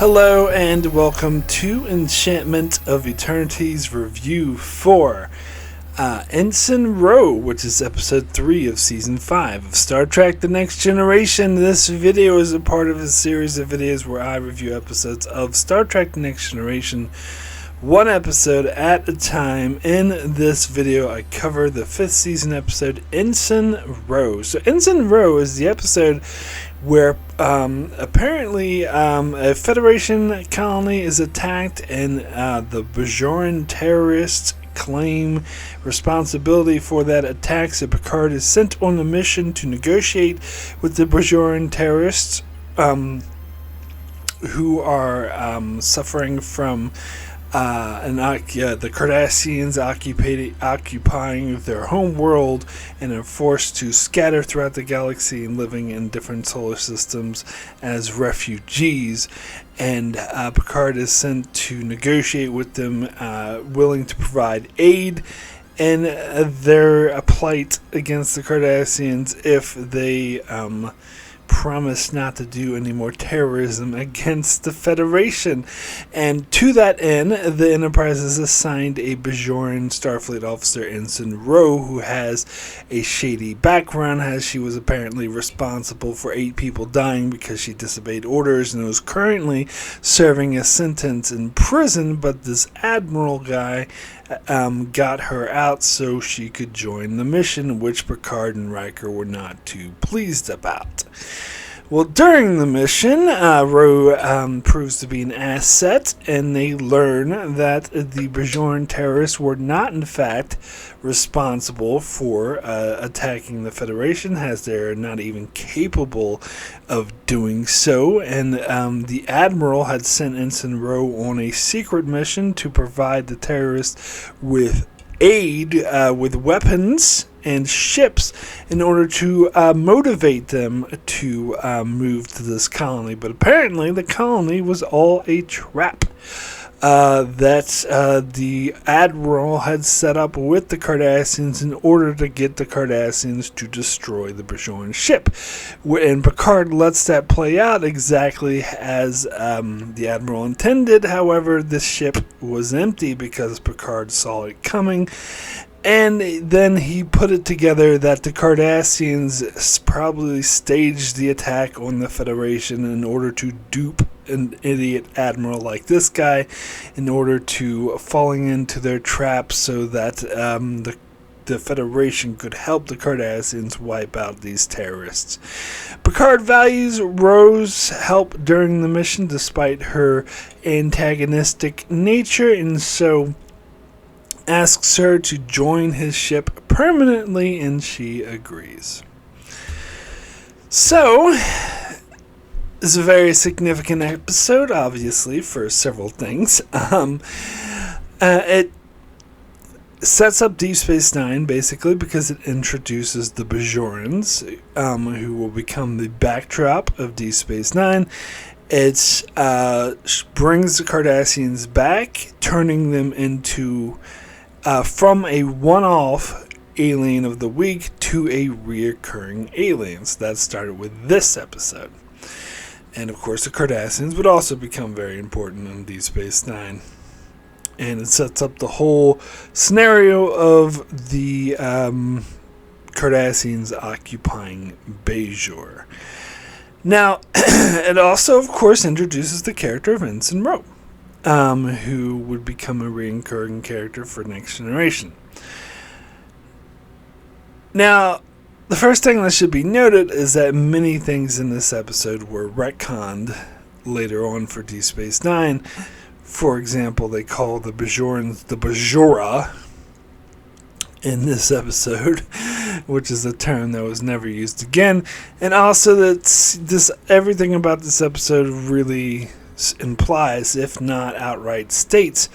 Hello and welcome to Enchantment of Eternity's review for Ensign Ro, which is episode 3 of season 5 of Star Trek The Next Generation. This video is a part of a series of videos where I review episodes of Star Trek The Next Generation, one episode at a time. In this video, I cover the 5th season episode, Ensign Ro. So Ensign Ro is the episode where apparently a Federation colony is attacked and the Bajoran terrorists claim responsibility for that attack. So Picard is sent on a mission to negotiate with the Bajoran terrorists who are suffering from the Cardassians occupying their home world and are forced to scatter throughout the galaxy and living in different solar systems as refugees. And Picard is sent to negotiate with them, willing to provide aid in their plight against the Cardassians if they promise not to do any more terrorism against the Federation. And to that end, the Enterprise has assigned a Bajoran Starfleet officer, Ensign Ro, who has a shady background, as she was apparently responsible for 8 people dying because she disobeyed orders and was currently serving a sentence in prison. But this Admiral guy got her out so she could join the mission, which Picard and Riker were not too pleased about. Well, during the mission, Ro proves to be an asset, and they learn that the Bajoran terrorists were not, in fact, responsible for attacking the Federation, as they're not even capable of doing so. And the Admiral had sent Ensign Ro on a secret mission to provide the terrorists with aid, with weapons and ships, in order to motivate them to move to this colony. But apparently the colony was all a trap that the Admiral had set up with the Cardassians in order to get the Cardassians to destroy the Bajoran ship. And Picard lets that play out exactly as the Admiral intended. However, the ship was empty because Picard saw it coming. And then he put it together that the Cardassians probably staged the attack on the Federation in order to dupe an idiot admiral like this guy, in order to falling into their trap so that the Federation could help the Cardassians wipe out these terrorists. Picard values Ro's help during the mission despite her antagonistic nature, and so asks her to join his ship permanently, and she agrees. So, it's a very significant episode, obviously, for several things. It sets up Deep Space Nine, basically, because it introduces the Bajorans, who will become the backdrop of Deep Space Nine. It brings the Cardassians back, turning them into from a one-off alien of the week to a reoccurring alien. So that started with this episode. And of course the Cardassians would also become very important in Deep Space Nine. And it sets up the whole scenario of the Cardassians occupying Bajor. Now, it also, of course, introduces the character of Ensign Ro, who would become a recurring character for Next Generation. Now, the first thing that should be noted is that many things in this episode were retconned later on for Deep Space Nine. For example, they call the Bajorans the Bajora in this episode, which is a term that was never used again. And also that everything about this episode really implies, if not outright states,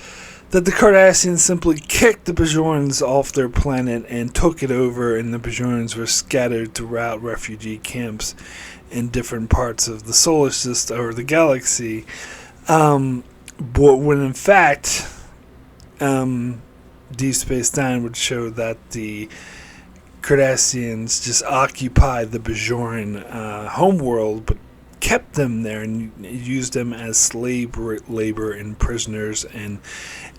that the Cardassians simply kicked the Bajorans off their planet and took it over, and the Bajorans were scattered throughout refugee camps in different parts of the solar system or the galaxy. But when in fact, Deep Space Nine would show that the Cardassians just occupied the Bajoran homeworld, but kept them there and used them as slave labor and prisoners, and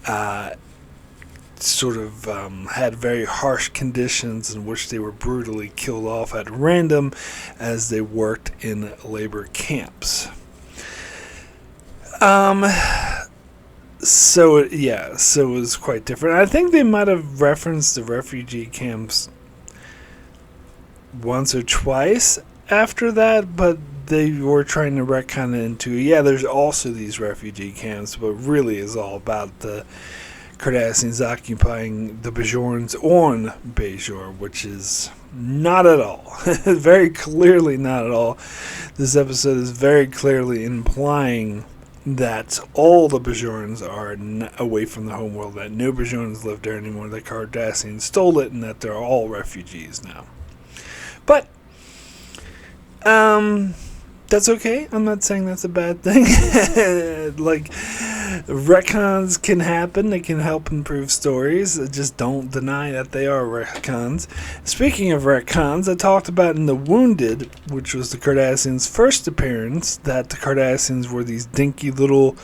had very harsh conditions in which they were brutally killed off at random as they worked in labor camps. So it was quite different. I think they might have referenced the refugee camps once or twice after that, but they were trying to retcon it into, there's also these refugee camps, but really is all about the Cardassians occupying the Bajorans on Bajor, which is not at all. Very clearly not at all. This episode is very clearly implying that all the Bajorans are away from the homeworld, that no Bajorans live there anymore, that Cardassians stole it, and that they're all refugees now. But, that's okay. I'm not saying that's a bad thing. Retcons can happen. They can help improve stories. Just don't deny that they are retcons. Speaking of retcons, I talked about in The Wounded, which was the Cardassians' first appearance, that the Cardassians were these dinky little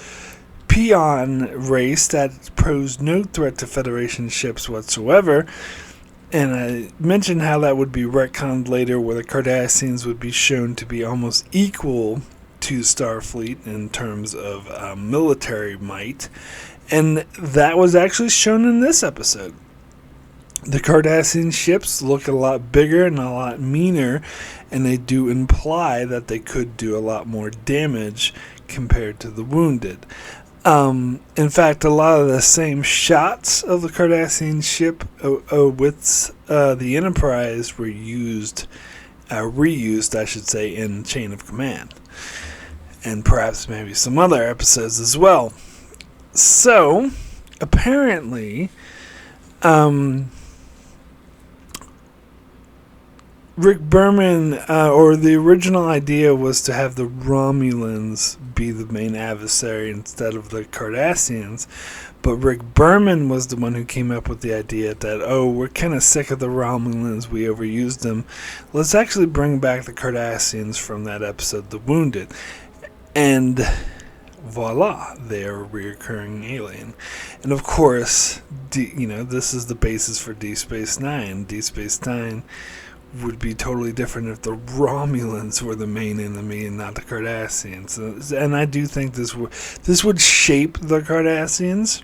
peon race that posed no threat to Federation ships whatsoever. And I mentioned how that would be retconned later, where the Cardassians would be shown to be almost equal to Starfleet in terms of military might. And that was actually shown in this episode. The Cardassian ships look a lot bigger and a lot meaner, and they do imply that they could do a lot more damage compared to the Wounded. In fact, a lot of the same shots of the Cardassian ship with the Enterprise were reused, I should say, in Chain of Command, and perhaps maybe some other episodes as well. So, apparently, Rick Berman, or the original idea was to have the Romulans be the main adversary instead of the Cardassians, but Rick Berman was the one who came up with the idea that, we're kind of sick of the Romulans, we overused them, let's actually bring back the Cardassians from that episode, The Wounded, and voila, they are a reoccurring alien. And of course, this is the basis for Deep Space Nine. Deep Space Nine would be totally different if the Romulans were the main enemy and not the Cardassians. And I do think this would shape the Cardassians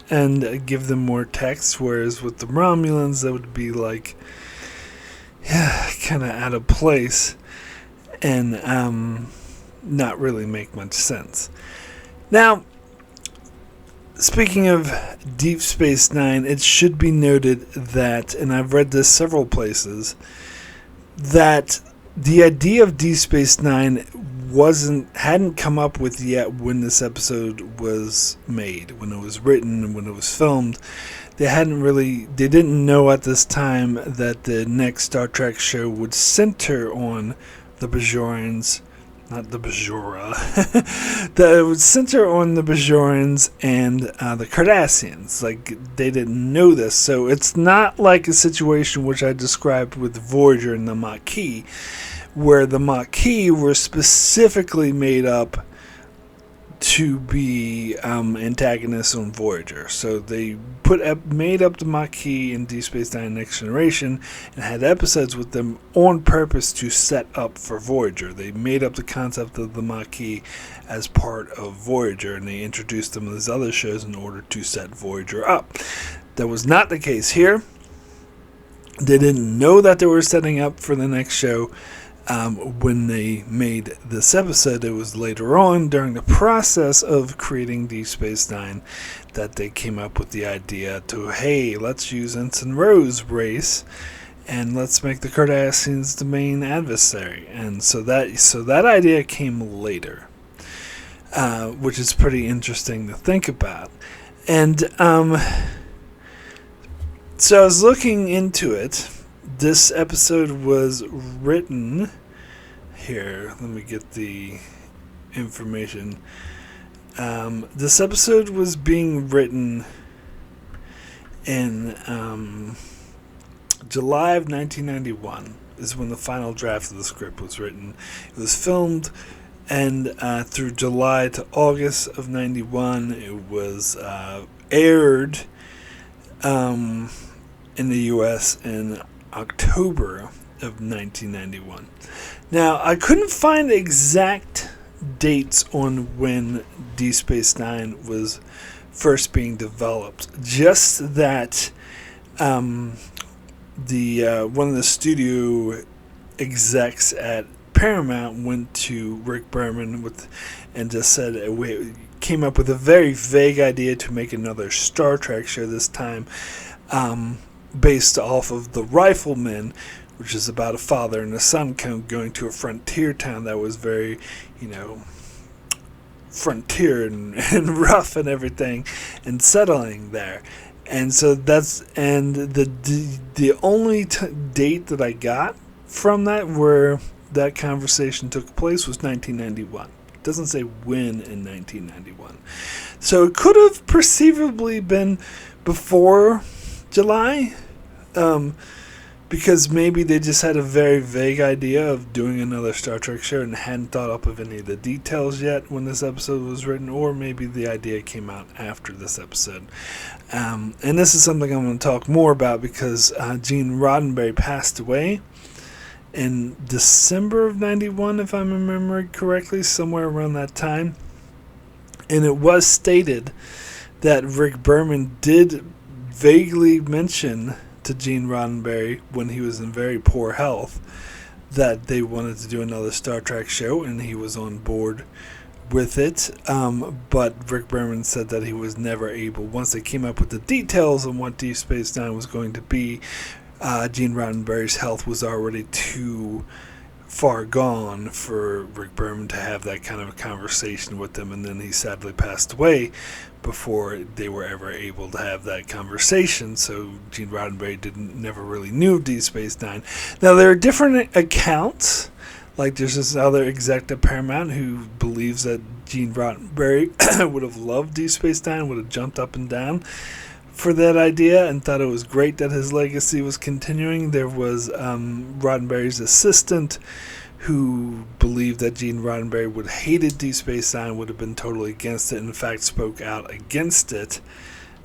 and give them more text, whereas with the Romulans, that would be like, kind of out of place and not really make much sense. Now, speaking of Deep Space Nine, it should be noted that, and I've read this several places, that the idea of Deep Space Nine hadn't come up with yet when this episode was made, when it was written and when it was filmed. They didn't know at this time that the next Star Trek show would center on the Bajorans, not the Bajora, that it would center on the Bajorans and the Cardassians. They didn't know this, so it's not like a situation which I described with Voyager and the Maquis, where the Maquis were specifically made up to be antagonists on Voyager. So they made up the Maquis in Deep Space Nine Next Generation and had episodes with them on purpose to set up for Voyager. They made up the concept of the Maquis as part of Voyager, and they introduced them to these other shows in order to set Voyager up. That was not the case here. They didn't know that they were setting up for the next show. When they made this episode, it was later on during the process of creating Deep Space Nine that they came up with the idea to, hey, let's use Ensign Ro's race and let's make the Cardassians the main adversary. And so that idea came later, which is pretty interesting to think about. And so I was looking into it. This episode was written here. Let me get the information. This episode was being written in July of 1991. is when the final draft of the script was written. It was filmed, and through July to August of 91, it was aired in the U.S. in October of 1991. Now, I couldn't find exact dates on when Deep Space Nine was first being developed. Just that one of the studio execs at Paramount went to Rick Berman and just said we came up with a very vague idea to make another Star Trek show, this time based off of The Rifleman, which is about a father and a son going to a frontier town that was very, frontier and rough and everything, and settling there. And so the only date that I got from that where that conversation took place was 1991. It doesn't say when in 1991. So it could have perceivably been before July, because maybe they just had a very vague idea of doing another Star Trek show and hadn't thought up of any of the details yet when this episode was written, or maybe the idea came out after this episode. And this is something I'm going to talk more about because Gene Roddenberry passed away in December of 91, if I'm remembering correctly, somewhere around that time. And it was stated that Rick Berman did vaguely mention to Gene Roddenberry when he was in very poor health that they wanted to do another Star Trek show, and he was on board with it. But Rick Berman said that he was never able, once they came up with the details on what Deep Space Nine was going to be, Gene Roddenberry's health was already too far gone for Rick Berman to have that kind of a conversation with them, and then he sadly passed away before they were ever able to have that conversation. So Gene Roddenberry never really knew Deep Space Nine. Now there are different accounts. Like there's this other exec at Paramount who believes that Gene Roddenberry would have loved Deep Space Nine, would have jumped up and down for that idea and thought it was great that his legacy was continuing. There was Roddenberry's assistant who believed that Gene Roddenberry would have hated Deep Space Nine, would have been totally against it, in fact spoke out against it,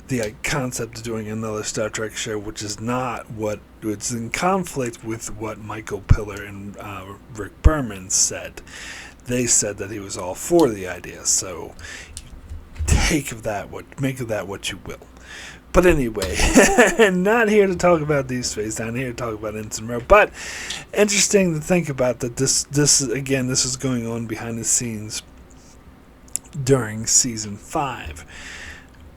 the concept of doing another Star Trek show, which is not what, it's in conflict with what Michael Piller and Rick Berman said. They said that he was all for the idea, so make of that what you will. But anyway, not here to talk about Deep Space Nine, here to talk about Ensign Ro. But interesting to think about that this is going on behind the scenes during season 5.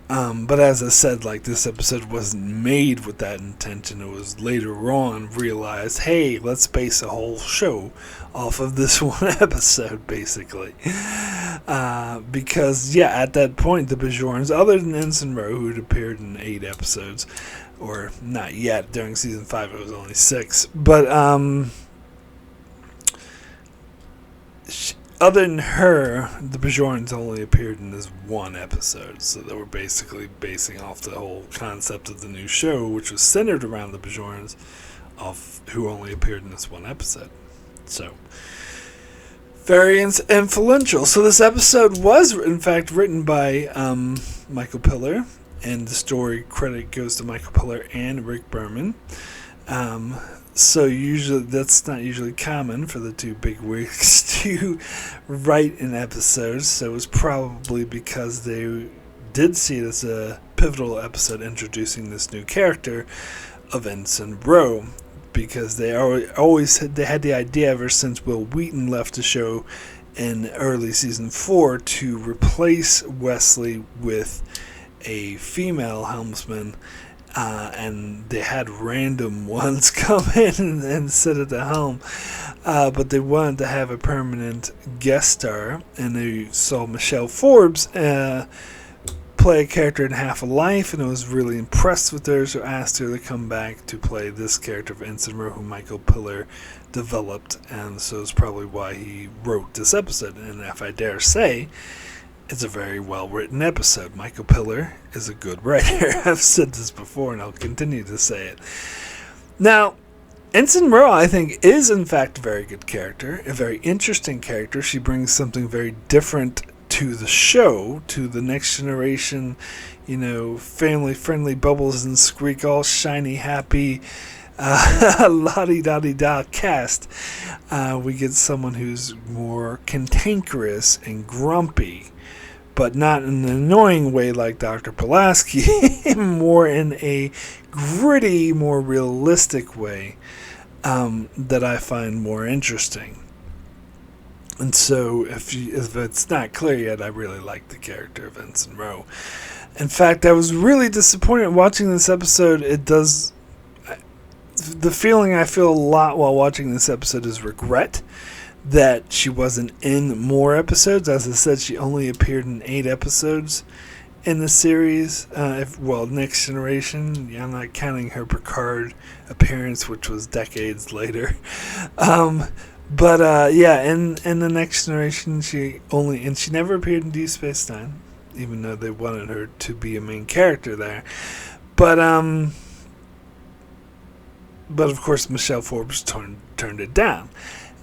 But as I said, like, this episode wasn't made with that intention. It was later on realized, hey, let's base a whole show off of this one episode, basically. Because, yeah, at that point, the Bajorans, other than Ensign Ro, who had appeared in 8 episodes, or not yet, during season 5 it was only 6, but other than her, the Bajorans only appeared in this one episode, so they were basically basing off the whole concept of the new show, which was centered around the Bajorans, who only appeared in this one episode. So, very influential. So this episode was, in fact, written by Michael Piller, and the story credit goes to Michael Piller and Rick Berman. So usually that's not usually common for the two bigwigs to write in episodes. So it was probably because they did see it as a pivotal episode introducing this new character of Ensign Ro, because they had the idea ever since Will Wheaton left the show in early season 4 to replace Wesley with a female helmsman. And they had random ones come in and sit at the helm, but they wanted to have a permanent guest star, and they saw Michelle Forbes play a character in Half a Life, and I was really impressed with her, so asked her to come back to play this character of Ensign Ro, who Michael Piller developed, and so it's probably why he wrote this episode. And if I dare say, it's a very well-written episode. Michael Piller is a good writer. I've said this before, and I'll continue to say it. Now, Ensign Ro, I think, is in fact a very good character, a very interesting character. She brings something very different to the show, to the Next Generation, family-friendly bubbles and squeak, all shiny, happy, la-di-da-di-da cast. We get someone who's more cantankerous and grumpy, but not in an annoying way like Dr. Pulaski, more in a gritty, more realistic way that I find more interesting. And so, if it's not clear yet, I really like the character of Ensign Ro. In fact, I was really disappointed watching this episode. The feeling I feel a lot while watching this episode is regret that she wasn't in more episodes. As I said, she only appeared in 8 episodes in the series. Next Generation. I'm not counting her Picard appearance, which was decades later. In the Next Generation, she never appeared in Displaced, even though they wanted her to be a main character there. But of course, Michelle Forbes turned it down.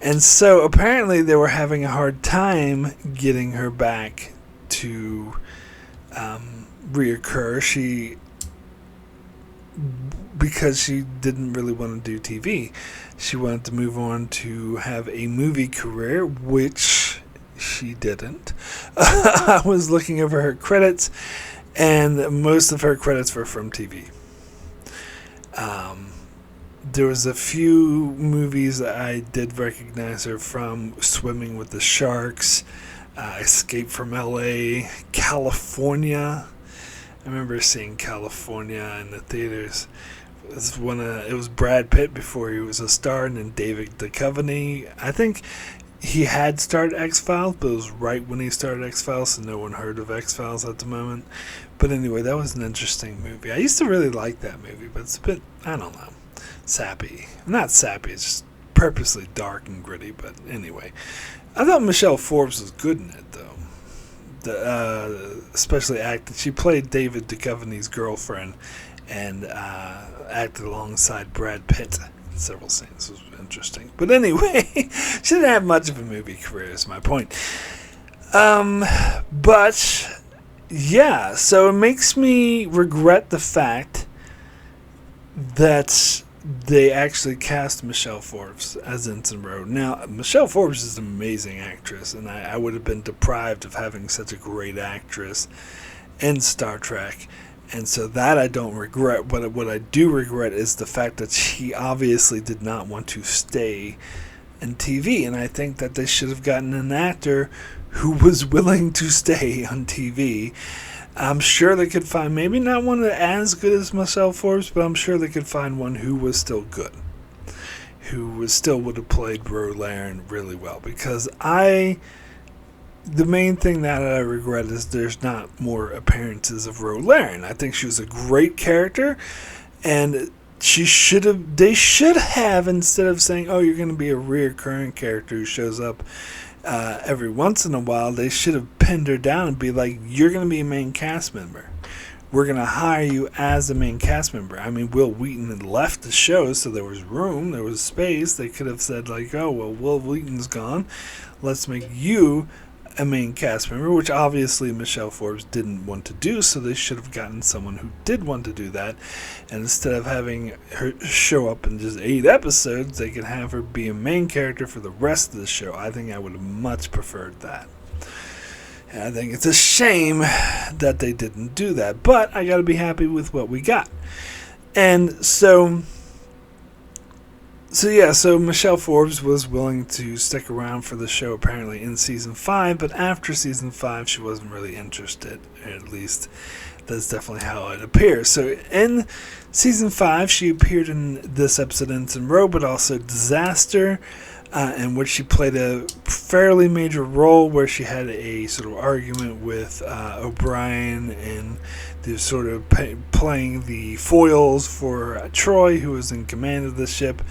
And so apparently they were having a hard time getting her back to reoccur. Because she didn't really want to do TV. She wanted to move on to have a movie career, which she didn't. I was looking over her credits, and most of her credits were from TV. There was a few movies that I did recognize her from: Swimming with the Sharks, Escape from L.A., California. I remember seeing California in the theaters. It was Brad Pitt before he was a star, and then David Duchovny. I think he had started X-Files, but it was right when he started X-Files, so no one heard of X-Files at the moment. But anyway, that was an interesting movie. I used to really like that movie, but it's a bit, I don't know, sappy. Not sappy, it's just purposely dark and gritty. But anyway, I thought Michelle Forbes was good in it, though. Especially acting. She played David Duchovny's girlfriend and acted alongside Brad Pitt in several scenes. It was interesting. But anyway, she didn't have much of a movie career, is my point. But yeah, so it makes me regret the fact that they actually cast Michelle Forbes as Ensign Ro. Now, Michelle Forbes is an amazing actress, and I would have been deprived of having such a great actress in Star Trek. And so that I don't regret. But what I do regret is the fact that she obviously did not want to stay in TV. And I think that they should have gotten an actor who was willing to stay on TV. I'm sure they could find, maybe not one as good as Michelle Forbes, but I'm sure they could find one who was still good. Who would have played Ro Laren really well. Because the main thing that I regret is there's not more appearances of Ro Laren. I think she was a great character, and they should have, instead of saying, oh, you're going to be a reoccurring character who shows up every once in a while, they should have pinned her down and be like, you're going to be a main cast member. We're going to hire you as a main cast member. I mean, Will Wheaton had left the show, so there was room, there was space. They could have said, like, oh, well, Will Wheaton's gone. Let's make you a main cast member, which obviously Michelle Forbes didn't want to do, so they should have gotten someone who did want to do that. And instead of having her show up in just 8 episodes, they could have her be a main character for the rest of the show. I think I would have much preferred that. And I think it's a shame that they didn't do that, but I gotta be happy with what we got. And so Michelle Forbes was willing to stick around for the show apparently in Season 5, but after Season 5 she wasn't really interested. At least that's definitely how it appears. So in Season 5 she appeared in this episode Ensign Ro, but also Disaster, in which she played a fairly major role where she had a sort of argument with O'Brien, and they were sort of playing the foils for Troy, who was in command of the ship.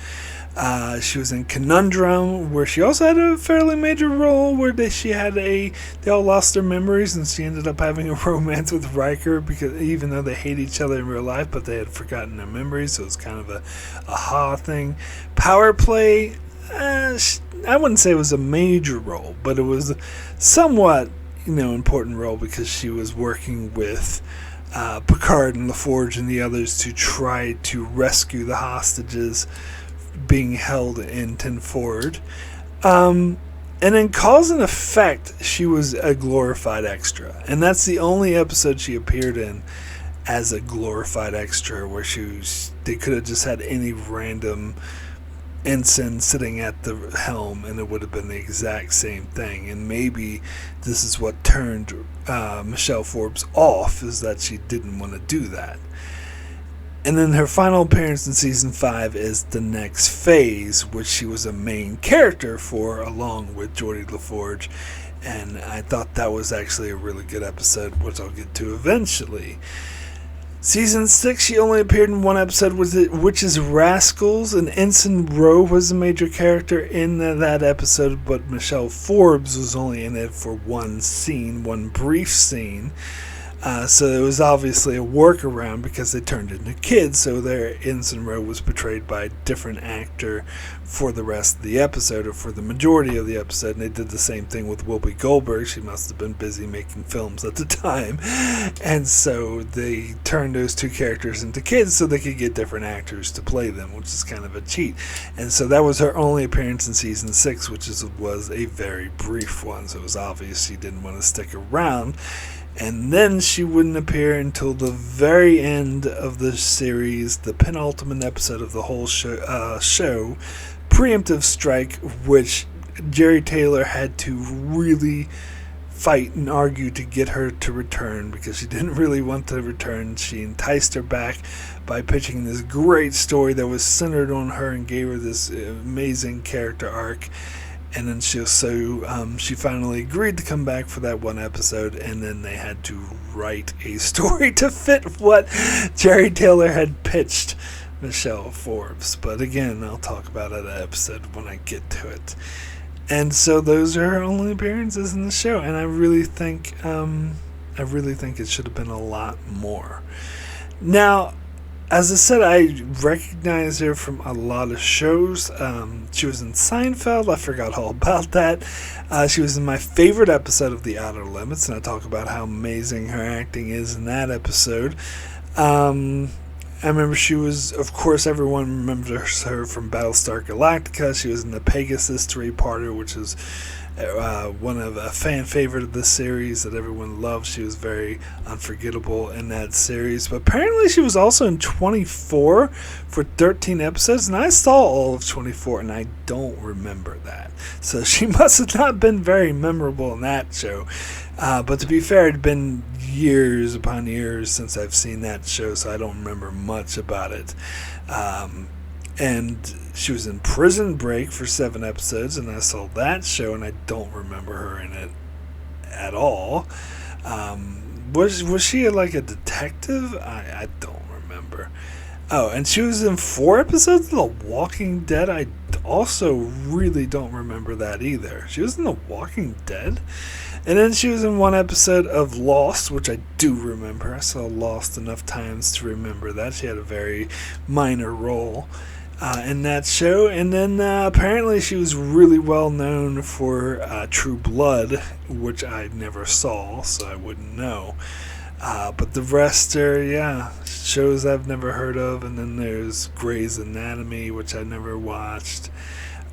She was in Conundrum, where she also had a fairly major role, where they all lost their memories, and she ended up having a romance with Riker, because even though they hate each other in real life, but they had forgotten their memories, so it was kind of a aha thing. Power Play, I wouldn't say it was a major role, but it was a somewhat, important role, because she was working with Picard and LaForge and the others to try to rescue the hostages being held in Ten Forward. And in Cause and Effect, she was a glorified extra. And that's the only episode she appeared in as a glorified extra, where they could have just had any random ensign sitting at the helm and it would have been the exact same thing. And maybe this is what turned Michelle Forbes off, is that she didn't want to do that. And then her final appearance in season 5 is The Next Phase, which she was a main character for, along with Geordi LaForge. And I thought that was actually a really good episode, which I'll get to eventually. Season 6, she only appeared in one episode, which is Rascals, and Ensign Ro was a major character in that episode, but Michelle Forbes was only in it for one brief scene. So it was obviously a workaround, because they turned into kids, so their Ensign Ro was portrayed by a different actor for the rest of the episode, or for the majority of the episode. And they did the same thing with Whoopi Goldberg. She must have been busy making films at the time, and so they turned those two characters into kids so they could get different actors to play them, which is kind of a cheat. And so that was her only appearance in season 6, which was a very brief one, so it was obvious she didn't want to stick around. And then she wouldn't appear until the very end of the series, the penultimate episode of the whole show, Preemptive Strike, which Jerry Taylor had to really fight and argue to get her to return, because she didn't really want to return. She enticed her back by pitching this great story that was centered on her and gave her this amazing character arc. And then she finally agreed to come back for that one episode, and then they had to write a story to fit what Jerry Taylor had pitched Michelle Forbes. But again, I'll talk about that episode when I get to it. And so those are her only appearances in the show, and I really think it should have been a lot more. Now, as I said, I recognize her from a lot of shows. She was in Seinfeld. I forgot all about that. She was in my favorite episode of The Outer Limits, and I talk about how amazing her acting is in that episode. I remember she was, of course, everyone remembers her from Battlestar Galactica. She was in the Pegasus 3-parter, which is one of a fan favorite of this series that everyone loves. She was very unforgettable in that series. But apparently she was also in 24 for 13 episodes, and I saw all of 24 and I don't remember that. So she must have not been very memorable in that show. But to be fair, it had been years upon years since I've seen that show, so I don't remember much about it. And she was in Prison Break for 7 episodes, and I saw that show, and I don't remember her in it at all. Was she like a detective? I don't remember. Oh, and she was in 4 episodes of The Walking Dead. I also really don't remember that either. She was in The Walking Dead? And then she was in 1 episode of Lost, which I do remember. I saw Lost enough times to remember that. She had a very minor role in that show. And then apparently she was really well known for True Blood, which I never saw, so I wouldn't know. But the rest are, shows I've never heard of. And then there's Grey's Anatomy, which I never watched.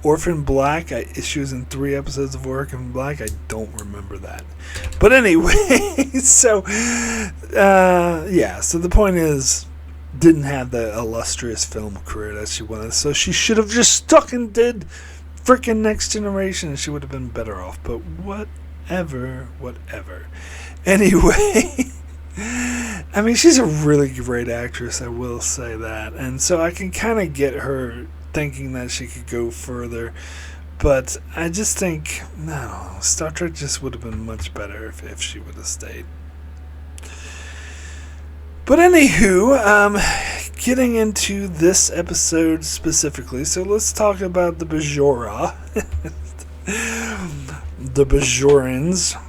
Orphan Black, she was in 3 episodes of Orphan Black. I don't remember that. But anyway, so the point is, didn't have the illustrious film career that she wanted. So she should have just stuck and did freaking Next Generation, and she would have been better off. But whatever. Anyway, I mean, she's a really great actress, I will say that. And so I can kind of get her thinking that she could go further, but I just think, no, Star Trek just would have been much better if she would have stayed. But anywho, getting into this episode specifically, so let's talk about the Bajora. The Bajorans.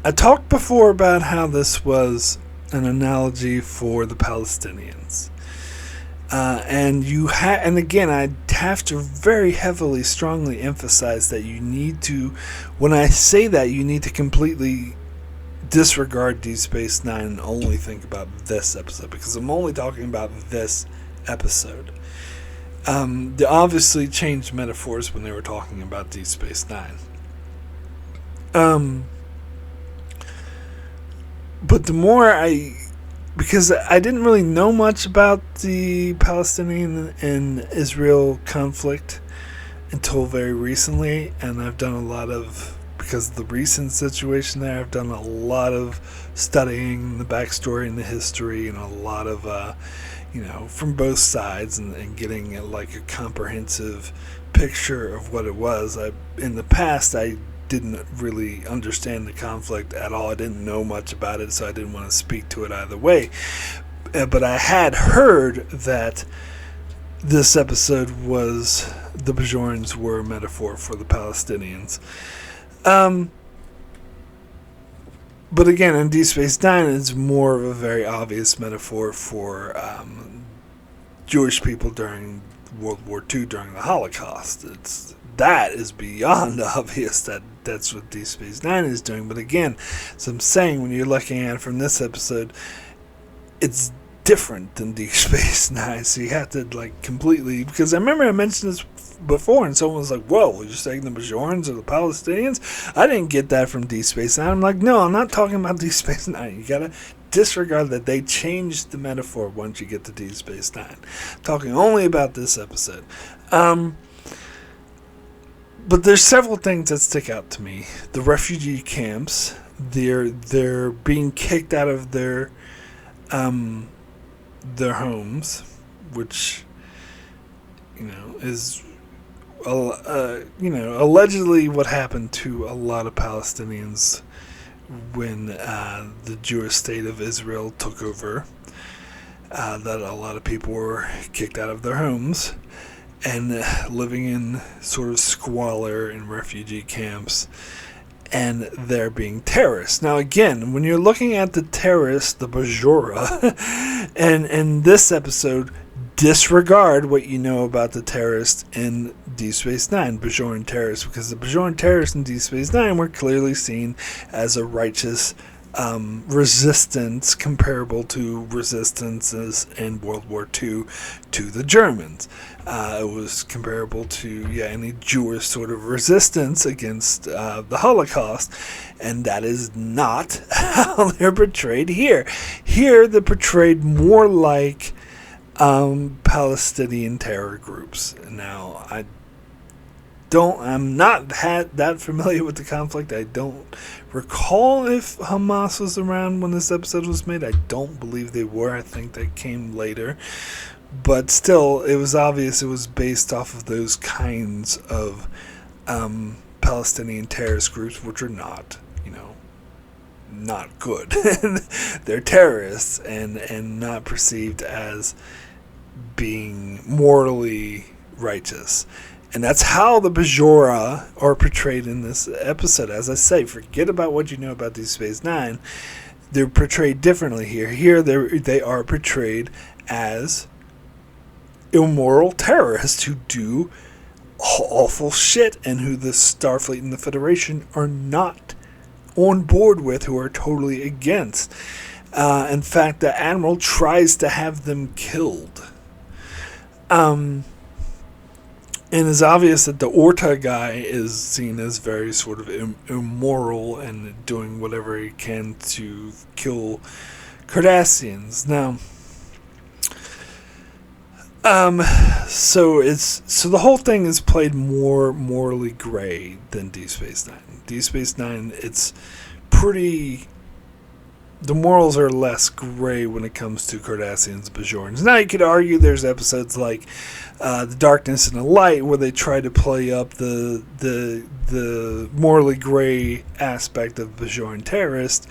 I talked before about how this was an analogy for the Palestinians. And again, I have to very heavily, strongly emphasize that you need to, when I say that, you need to completely disregard Deep Space Nine and only think about this episode, because I'm only talking about this episode. They obviously changed metaphors when they were talking about Deep Space Nine. But the more because I didn't really know much about the Palestinian and Israel conflict until very recently, and I've done a lot of, because of the recent situation there, I've done a lot of studying the backstory and the history, and a lot of, from both sides, and getting like a comprehensive picture of what it was. In the past, I didn't really understand the conflict at all. I didn't know much about it, so I didn't want to speak to it either way. But I had heard that this episode was the Bajorans were a metaphor for the Palestinians. But again, in Deep Space Nine, it's more of a very obvious metaphor for Jewish people during World War II, during the Holocaust. That is beyond obvious that that's what Deep Space Nine is doing. But again, as I'm saying, when you're looking at it from this episode, it's different than Deep Space Nine. So you have to completely, because I remember I mentioned this before, and someone was like, "Whoa, you're saying the Bajorans or the Palestinians?" I didn't get that from Deep Space Nine. I'm like, no, I'm not talking about Deep Space Nine. You gotta disregard that. They changed the metaphor once you get to Deep Space Nine. I'm talking only about this episode. But there's several things that stick out to me. The refugee camps, they're being kicked out of their homes, which is allegedly what happened to a lot of Palestinians when the Jewish state of Israel took over. That a lot of people were kicked out of their homes and living in sort of squalor in refugee camps, and they're being terrorists. Now again, when you're looking at the terrorists, the Bajora, and in this episode, disregard what you know about the terrorists in Deep Space Nine, Bajoran terrorists, because the Bajoran terrorists in Deep Space Nine were clearly seen as a righteous resistance comparable to resistances in World War II to the Germans. It was comparable to any Jewish sort of resistance against the Holocaust, and that is not how they're portrayed here. Here they're portrayed more like Palestinian terror groups. Now, I'm not that familiar with the conflict. I don't recall if Hamas was around when this episode was made. I don't believe they were. I think they came later. But still, it was obvious it was based off of those kinds of Palestinian terrorist groups, which are not good. They're terrorists and not perceived as being morally righteous. And that's how the Bajora are portrayed in this episode. As I say, forget about what you know about Deep Space Nine. They're portrayed differently here. Here they are portrayed as immoral terrorists who do awful shit, and who the Starfleet and the Federation are not on board with, who are totally against. In fact, the Admiral tries to have them killed. And it's obvious that the Orta guy is seen as very sort of immoral and doing whatever he can to kill Cardassians. Now, so the whole thing is played more morally gray than Deep Space Nine. Deep Space Nine, it's pretty the morals are less gray when it comes to Cardassians and Bajorans. Now you could argue there's episodes like The Darkness and the Light where they try to play up the morally gray aspect of Bajoran terrorist,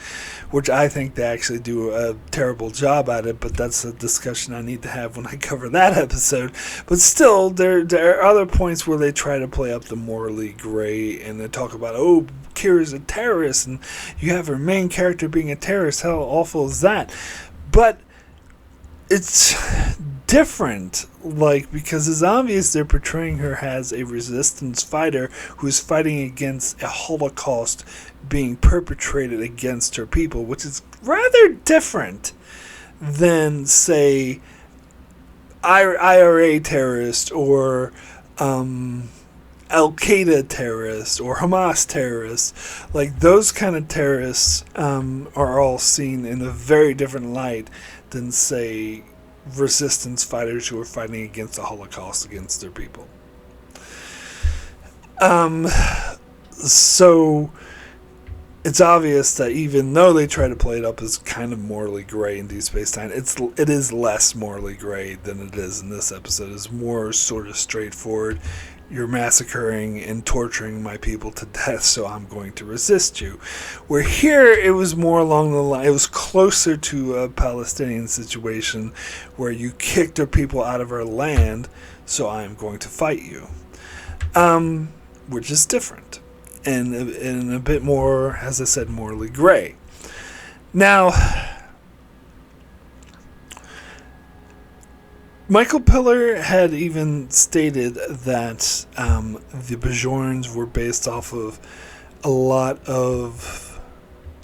which I think they actually do a terrible job at it, but that's a discussion I need to have when I cover that episode. But still, there are other points where they try to play up the morally gray, and they talk about, oh, Kira's a terrorist, and you have her main character being a terrorist. How awful is that? But it's different, because it's obvious they're portraying her as a resistance fighter who's fighting against a Holocaust being perpetrated against her people, which is rather different than, say, IRA terrorist or Al-Qaeda terrorists or Hamas terrorists. Like, those kind of terrorists are all seen in a very different light than, say, resistance fighters who are fighting against the Holocaust against their people. So it's obvious that even though they try to play it up as kind of morally gray in Deep Space Nine, it is less morally gray than it is in this episode. It's more sort of straightforward. You're massacring and torturing my people to death, so I'm going to resist you. Where here, it was more along the line, it was closer to a Palestinian situation where you kicked our people out of our land, so I'm going to fight you. Which is different. And a bit more, as I said, morally gray. Now, Michael Piller had even stated that the Bajorans were based off of a lot of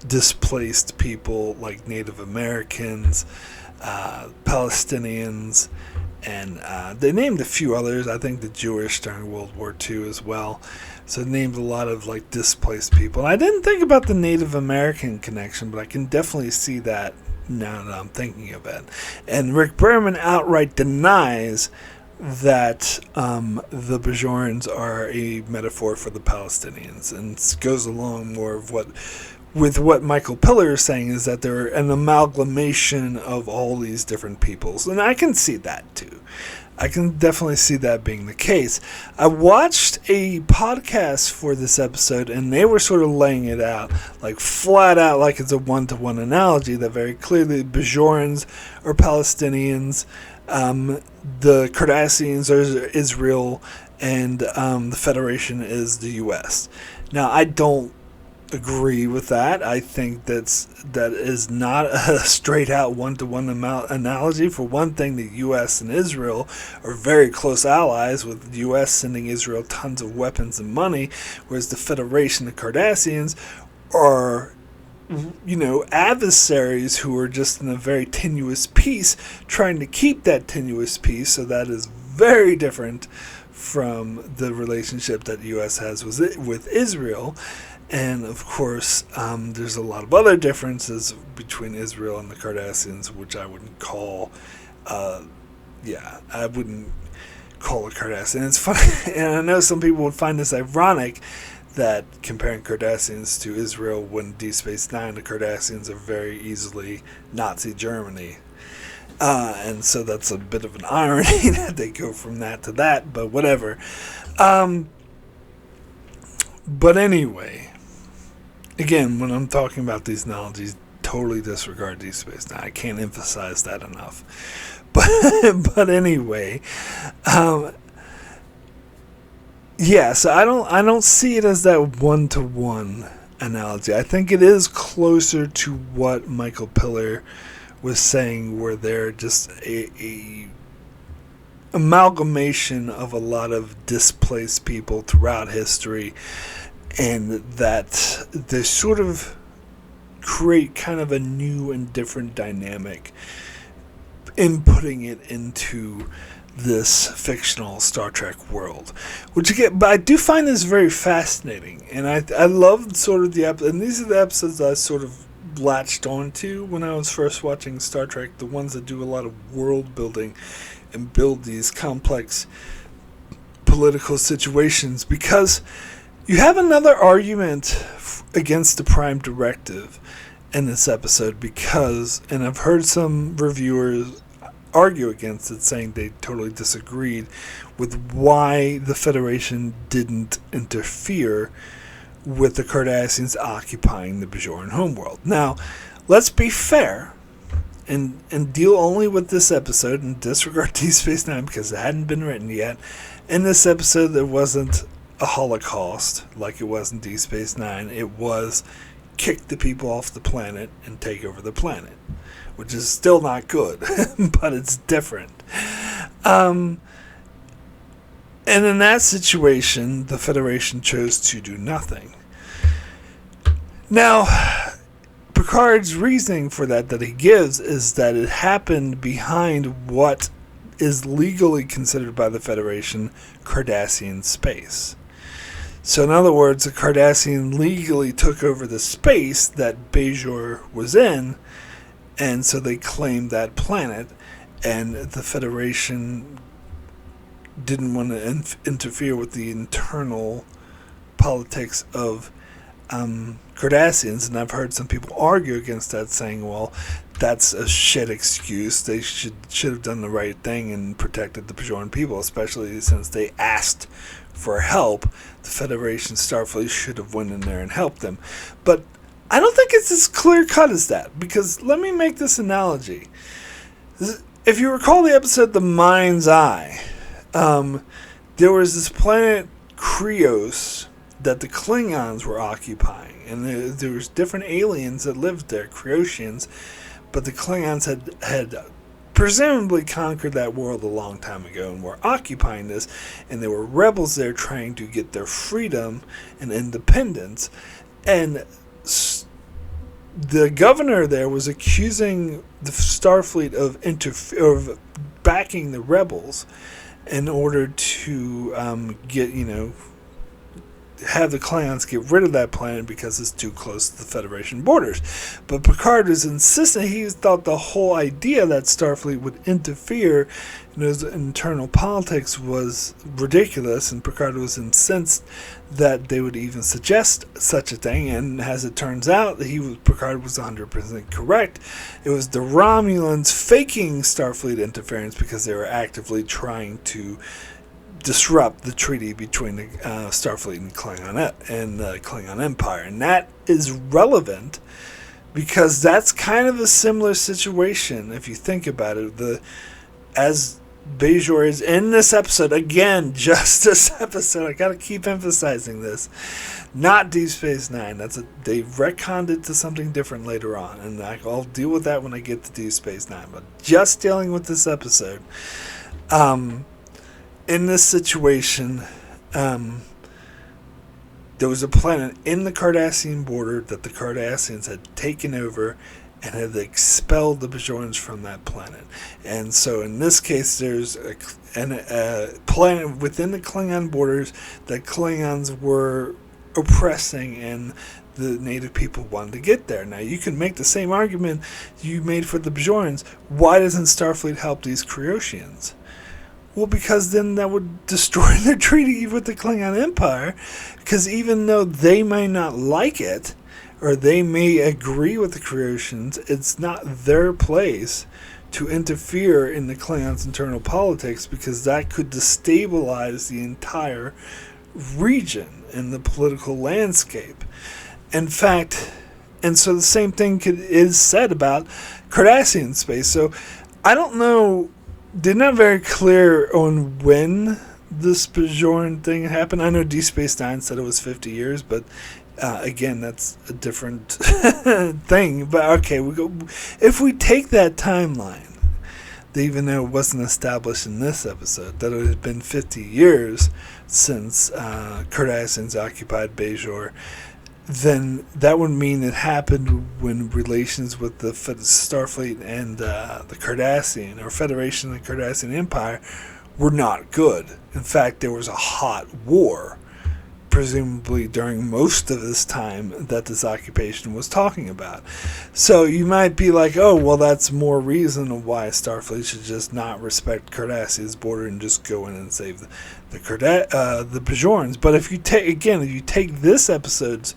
displaced people like Native Americans, Palestinians, and they named a few others. I think the Jewish during World War II as well. So they named a lot of displaced people. And I didn't think about the Native American connection, but I can definitely see that now that I'm thinking of it. And Rick Berman outright denies that the Bajorans are a metaphor for the Palestinians, and goes along more with what Michael Piller is saying, is that they're an amalgamation of all these different peoples. And I can see that too. I can definitely see that being the case. I watched a podcast for this episode, and they were sort of laying it out, flat out, like it's a one-to-one analogy, that very clearly Bajorans are Palestinians, the Cardassians are Israel, and the Federation is the U.S. Now, I don't agree with that. I think that is not a straight out one-to-one analogy. For one thing, the U.S. and Israel are very close allies, with the U.S. sending Israel tons of weapons and money, whereas the Federation, the Cardassians, are adversaries who are just in a very tenuous peace, trying to keep that tenuous peace. So that is very different from the relationship that the U.S. has with Israel. And, of course, there's a lot of other differences between Israel and the Cardassians, which I wouldn't call, I wouldn't call a Cardassian. It's funny, and I know some people would find this ironic, that comparing Cardassians to Israel, when Deep Space Nine, the Cardassians are very easily Nazi Germany. And so that's a bit of an irony that they go from that to that, but whatever. But anyway, again, when I'm talking about these analogies, totally disregard Deep Space Nine. I can't emphasize that enough. But anyway, so I don't see it as that one-to-one analogy. I think it is closer to what Michael Piller was saying, where they're just a amalgamation of a lot of displaced people throughout history, and that they sort of create kind of a new and different dynamic, inputting it into this fictional Star Trek world. But I do find this very fascinating, and I love sort of the episode, and these are the episodes that I sort of latched onto when I was first watching Star Trek, the ones that do a lot of world building and build these complex political situations, because you have another argument against the Prime Directive, in this episode because, and I've heard some reviewers argue against it, saying they totally disagreed with why the Federation didn't interfere with the Cardassians occupying the Bajoran homeworld. Now, let's be fair and deal only with this episode and disregard Deep Space Nine because it hadn't been written yet. In this episode, there wasn't a Holocaust like it was in Deep Space Nine. It was kick the people off the planet and take over the planet, which is still not good, but it's different. And in that situation, the Federation chose to do nothing. Now, Picard's reasoning for that he gives is that it happened behind what is legally considered by the Federation Cardassian space. So in other words, the Cardassian legally took over the space that Bajor was in, and so they claimed that planet, and the Federation didn't want to interfere with the internal politics of Cardassians, and I've heard some people argue against that, saying, well, that's a shit excuse. They should have done the right thing and protected the Bajoran people, especially since they asked for help. The Federation Starfleet should have went in there and helped them. But I don't think it's as clear cut as that, because let me make this analogy. If you recall the episode The Mind's Eye, there was this planet Krios that the Klingons were occupying, and there was different aliens that lived there, Kriosians, but the Klingons had presumably conquered that world a long time ago and were occupying this, and there were rebels there trying to get their freedom and independence, and the governor there was accusing the Starfleet of backing the rebels in order to have the Klingons get rid of that planet because it's too close to the Federation borders. But Picard was insistent. He thought the whole idea that Starfleet would interfere in his internal politics was ridiculous, and Picard was incensed that they would even suggest such a thing. And as it turns out, Picard was 100% correct. It was the Romulans faking Starfleet interference because they were actively trying to disrupt the treaty between the Starfleet and the Klingon Empire. And that is relevant because that's kind of a similar situation if you think about it. As Bajor is in this episode, again, just this episode, I gotta keep emphasizing this, not Deep Space Nine. They retconned it to something different later on, and I'll deal with that when I get to Deep Space Nine. But just dealing with this episode, in this situation, there was a planet in the Cardassian border that the Cardassians had taken over and had expelled the Bajorans from that planet. And so in this case, there's a planet within the Klingon borders that Klingons were oppressing, and the native people wanted to get there. Now, you can make the same argument you made for the Bajorans. Why doesn't Starfleet help these Kriosians? Well, because then that would destroy their treaty with the Klingon Empire, because even though they may not like it, or they may agree with the Kriosians, it's not their place to interfere in the Klingons' internal politics, because that could destabilize the entire region and the political landscape. In fact, and so the same thing is said about Cardassian space. So I don't know. They're not very clear on when this Bajoran thing happened. I know Deep Space Nine said it was 50 years, but again, that's a different thing. But okay, if we take that timeline, even though it wasn't established in this episode, that it had been 50 years since Cardassians occupied Bajor, then that would mean it happened when relations with the Starfleet and the Cardassian, or Federation and the Cardassian Empire, were not good. In fact, there was a hot war, presumably during most of this time that this occupation was talking about. So you might be like, oh, well, that's more reason why Starfleet should just not respect Cardassian's border and just go in and save the Bajorans. But if you take this episode's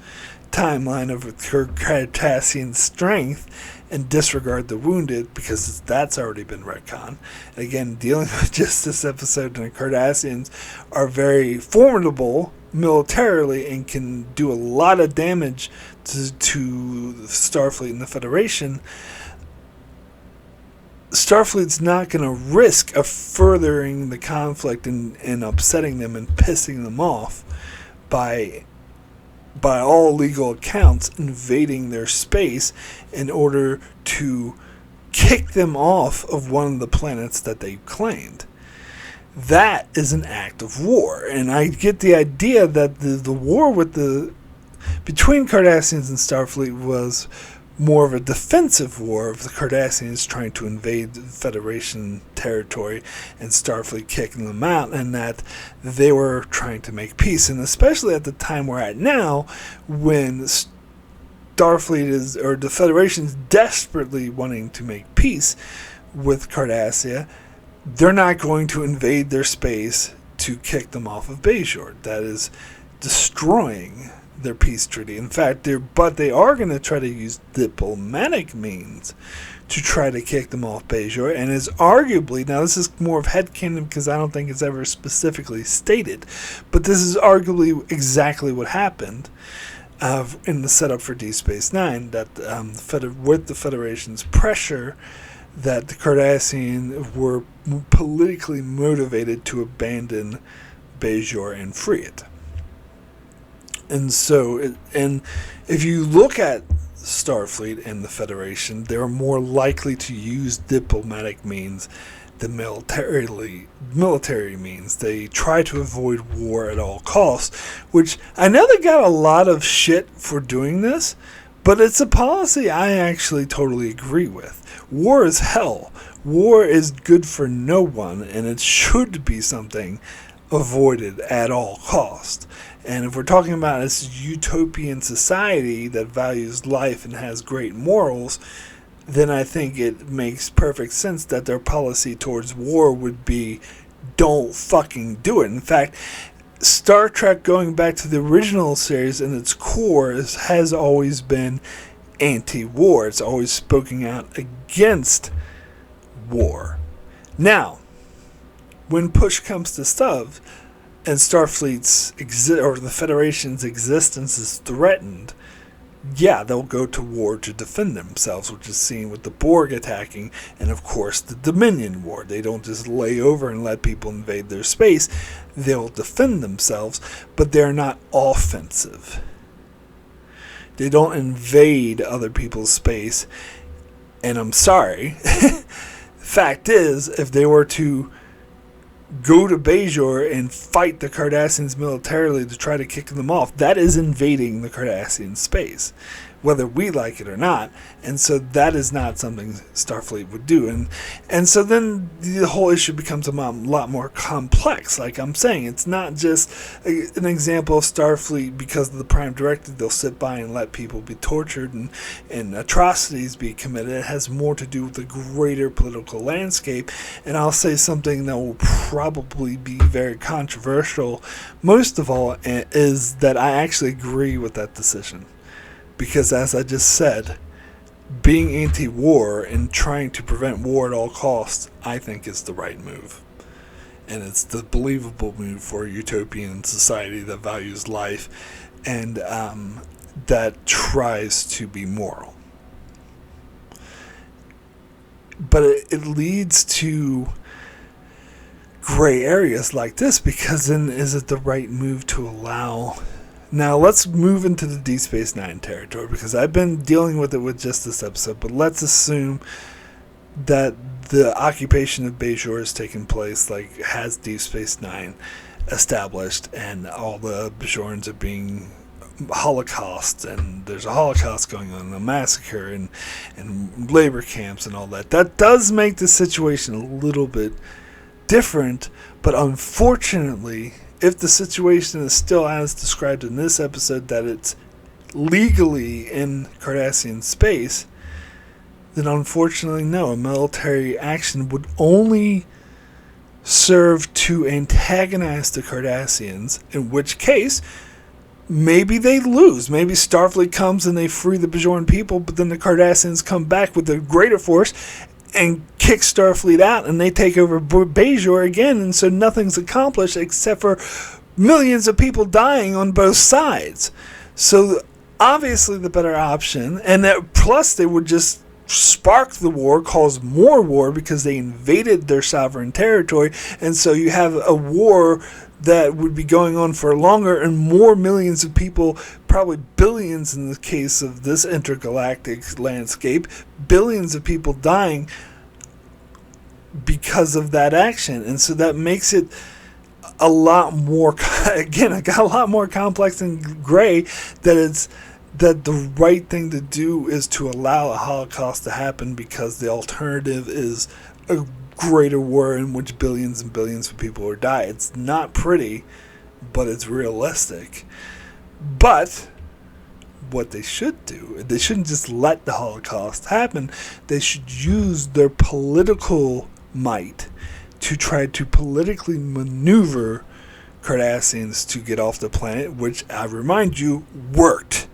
timeline of Cardassian strength and disregard the wounded, because that's already been retconned. And again, dealing with just this episode, and the Cardassians are very formidable militarily and can do a lot of damage to Starfleet and the Federation. Starfleet's not going to risk of furthering the conflict and upsetting them and pissing them off by all legal accounts invading their space in order to kick them off of one of the planets that they claimed. That is an act of war, and I get the idea that the war between Cardassians and Starfleet was more of a defensive war of the Cardassians trying to invade Federation territory and Starfleet kicking them out, and that they were trying to make peace. And especially at the time we're at now, when Starfleet or the Federation is desperately wanting to make peace with Cardassia, they're not going to invade their space to kick them off of Bajor. That is destroying their peace treaty. In fact, they are going to try to use diplomatic means to try to kick them off Bajor, and is arguably, now this is more of headcanon because I don't think it's ever specifically stated, but this is arguably exactly what happened in the setup for Deep Space Nine, that with the Federation's pressure, that the Cardassians were politically motivated to abandon Bajor and free it. And so, and if you look at Starfleet and the Federation, they're more likely to use diplomatic means than military means. They try to avoid war at all costs, which I know they got a lot of shit for doing this, but it's a policy I actually totally agree with. War is hell. War is good for no one, and it should be something avoided at all costs. And if we're talking about this utopian society that values life and has great morals, then I think it makes perfect sense that their policy towards war would be, don't fucking do it. In fact, Star Trek, going back to the original series in its core, has always been anti-war. It's always spoken out against war. Now, when push comes to shove, and Starfleet's or the Federation's existence is threatened, yeah, they'll go to war to defend themselves, which is seen with the Borg attacking, and of course the Dominion War. They don't just lay over and let people invade their space. They'll defend themselves, but they're not offensive. They don't invade other people's space, and I'm sorry. Fact is, if they were to go to Bajor and fight the Cardassians militarily to try to kick them off, that is invading the Cardassian space, whether we like it or not. And so that is not something Starfleet would do. And so then the whole issue becomes a lot more complex. Like I'm saying, it's not just an example of Starfleet because of the Prime Directive. They'll sit by and let people be tortured and atrocities be committed. It has more to do with the greater political landscape. And I'll say something that will probably be very controversial. Most of all, is that I actually agree with that decision. Because as I just said, being anti-war and trying to prevent war at all costs, I think is the right move. And it's the believable move for a utopian society that values life and that tries to be moral. But it leads to gray areas like this, because then is it the right move to allow... Now, let's move into the Deep Space Nine territory, because I've been dealing with it with just this episode, but let's assume that the occupation of Bajor has taken place, like, has Deep Space Nine established, and all the Bajorans are being Holocaust, and there's a Holocaust going on, a massacre, and labor camps and all that. That does make the situation a little bit different, but unfortunately... if the situation is still as described in this episode, that it's legally in Cardassian space, then unfortunately no. A military action would only serve to antagonize the Cardassians, in which case maybe they lose. Maybe Starfleet comes and they free the Bajoran people, but then the Cardassians come back with a greater force and kick Starfleet out, and they take over Bajor again, and so nothing's accomplished except for millions of people dying on both sides. So obviously the better option, and that plus they would just spark the war, cause more war because they invaded their sovereign territory, and so you have a war that would be going on for longer and more millions of people, probably billions in the case of this intergalactic landscape, billions of people dying because of that action. And so that makes it a lot more, again, it got a lot more complex and gray, that the right thing to do is to allow a Holocaust to happen, because the alternative is a greater war in which billions and billions of people will die. It's not pretty, but it's realistic. But what they should do, they shouldn't just let the Holocaust happen. They should use their political might to try to politically maneuver Cardassians to get off the planet, which, I remind you, worked.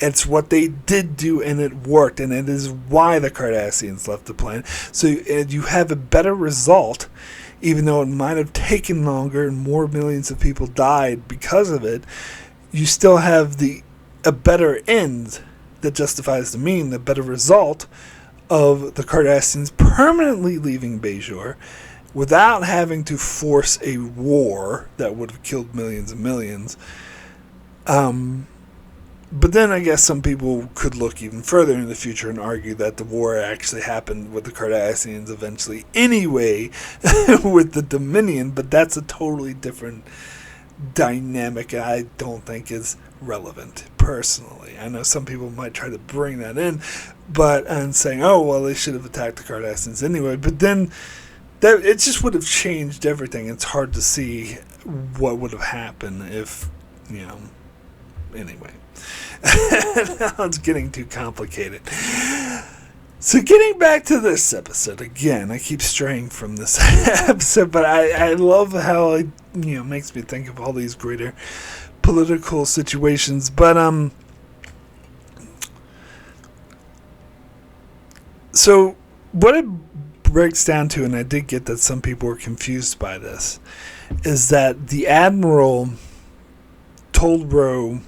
It's what they did do, and it worked, and it is why the Cardassians left the planet. So you have a better result, even though it might have taken longer and more millions of people died because of it. You still have a better end that justifies the mean, the better result of the Cardassians permanently leaving Bajor without having to force a war that would have killed millions and millions. But then I guess some people could look even further in the future and argue that the war actually happened with the Cardassians eventually anyway with the Dominion, but that's a totally different dynamic I don't think is relevant personally. I know some people might try to bring that in, and saying, oh, well, they should have attacked the Cardassians anyway, but then it just would have changed everything. It's hard to see what would have happened if, anyway. Now it's getting too complicated. So getting back to this episode, again, I keep straying from this episode, but I love how it makes me think of all these greater political situations. But so what it breaks down to, and I did get that some people were confused by this, is that the Admiral told Ro,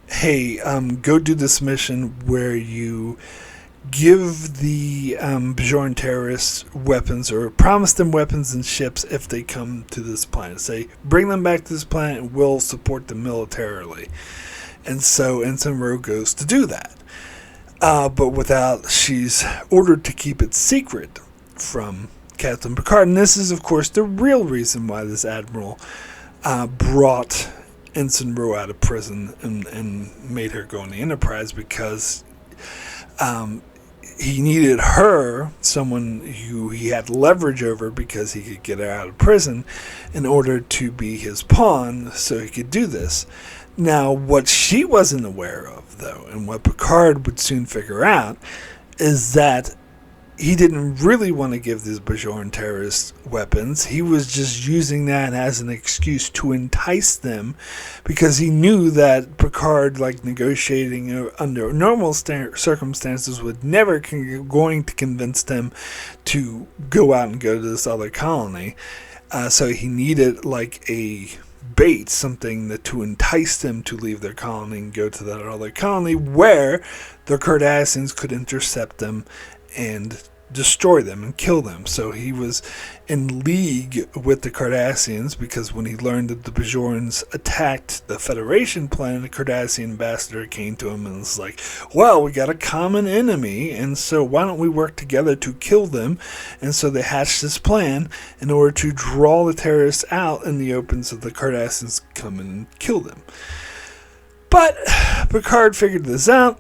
hey, go do this mission where you give the Bajoran terrorists weapons, or promise them weapons and ships if they come to this planet. Say, bring them back to this planet and we'll support them militarily. And so Ensign Ro goes to do that. But she's ordered to keep it secret from Captain Picard. And this is, of course, the real reason why this Admiral brought Ensign Ro out of prison and made her go on the Enterprise, because he needed her, someone who he had leverage over because he could get her out of prison, in order to be his pawn so he could do this. Now, what she wasn't aware of, though, and what Picard would soon figure out, is that he didn't really want to give these Bajoran terrorists weapons. He was just using that as an excuse to entice them, because he knew that Picard, like negotiating under normal circumstances, would never going to convince them to go out and go to this other colony. So he needed like a bait, something to entice them to leave their colony and go to that other colony where the Cardassians could intercept them and destroy them and kill them. So he was in league with the Cardassians, because when he learned that the Bajorans attacked the Federation planet, the Cardassian ambassador came to him and was like, well, we got a common enemy, and so why don't we work together to kill them? And so they hatched this plan in order to draw the terrorists out in the open so the Cardassians come in and kill them. But Picard figured this out,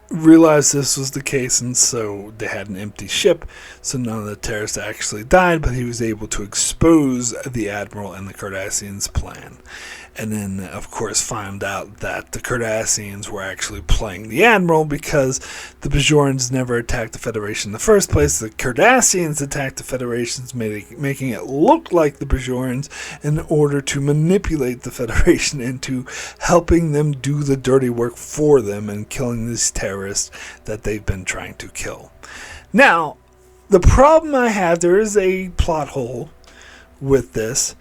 realized this was the case, and so they had an empty ship, so none of the terrorists actually died, but he was able to expose the Admiral and the Cardassians' plan. And then, of course, found out that the Cardassians were actually playing the Admiral because the Bajorans never attacked the Federation in the first place. The Cardassians attacked the Federations, making it look like the Bajorans in order to manipulate the Federation into helping them do the dirty work for them and killing these terrorists that they've been trying to kill. Now, the problem I have, there is a plot hole with this,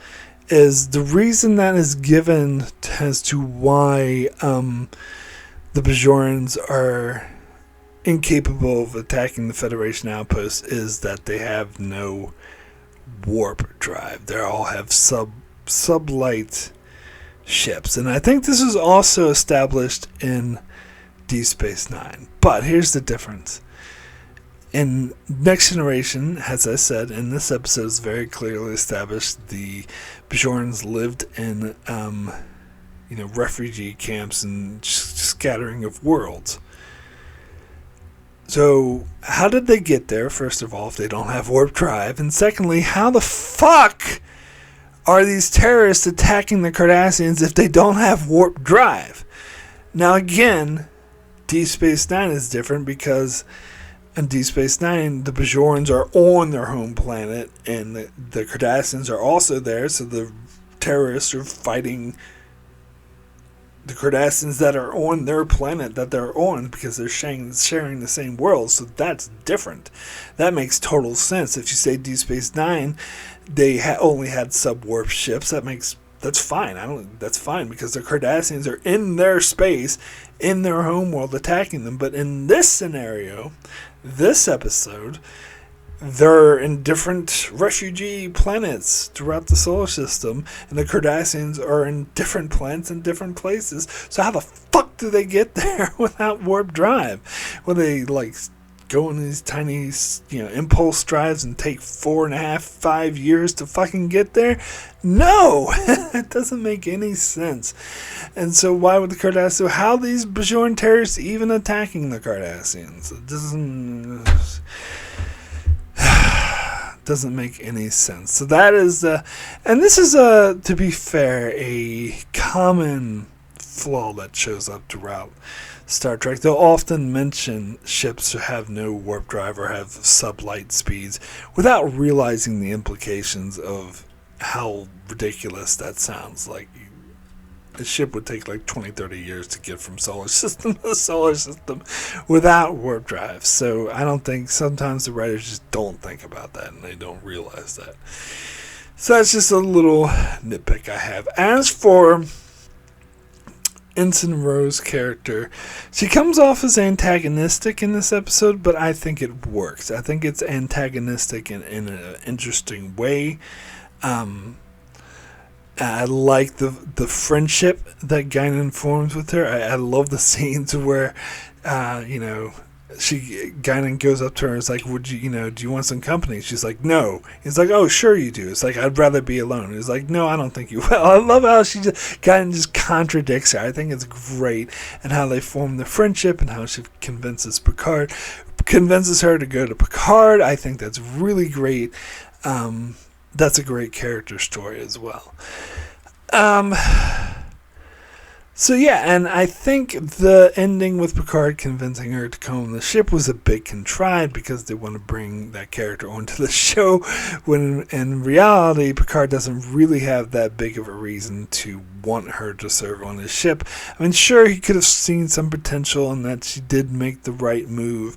is the reason that is given as to why the Bajorans are incapable of attacking the Federation outposts is that they have no warp drive. They all have sublight ships. And I think this is also established in Deep Space Nine. But here's the difference. In Next Generation, as I said, in this episode is very clearly established the Bajorans lived in, refugee camps and scattering of worlds. So, how did they get there, first of all, if they don't have warp drive? And secondly, how the fuck are these terrorists attacking the Cardassians if they don't have warp drive? Now, again, Deep Space Nine is different because in Deep Space Nine, the Bajorans are on their home planet, and the Cardassians are also there, so the terrorists are fighting the Cardassians that are on their planet that they're on because they're sharing the same world, so that's different. That makes total sense. If you say Deep Space Nine, they only had sub-warp ships, that's fine. That's fine because the Cardassians are in their space, in their home world, attacking them. But in this scenario, this episode, they're in different refugee planets throughout the solar system, and the Cardassians are in different planets in different places. So how the fuck do they get there without warp drive? Well, they go in these tiny, impulse drives and take 4.5, 5 years to fucking get there? No! It doesn't make any sense. And so why would the Cardassians... How are these Bajoran terrorists even attacking the Cardassians? It doesn't make any sense. So that is... and this is, to be fair, a common flaw that shows up throughout Star Trek. They'll often mention ships have no warp drive or have sublight speeds without realizing the implications of how ridiculous that sounds. Like, a ship would take 20, 30 years to get from solar system to solar system without warp drive. So I don't think, sometimes the writers just don't think about that and they don't realize that. So that's just a little nitpick I have. As for Ensign Ro's character, she comes off as antagonistic in this episode, but I think it works. I think it's antagonistic in an interesting way. I like the friendship that Guinan forms with her. I love the scenes where, Guinan goes up to her and is like, do you want some company? She's like, no. He's like, oh, sure you do. It's like, I'd rather be alone. He's like, no, I don't think you will. I love how Guinan just contradicts her. I think it's great, and how they form the friendship and how she convinces her to go to Picard. I think that's really great. That's a great character story as well. So yeah, and I think the ending with Picard convincing her to come on the ship was a bit contrived because they want to bring that character onto the show, when in reality Picard doesn't really have that big of a reason to want her to serve on his ship. I mean, sure, he could have seen some potential in that she did make the right move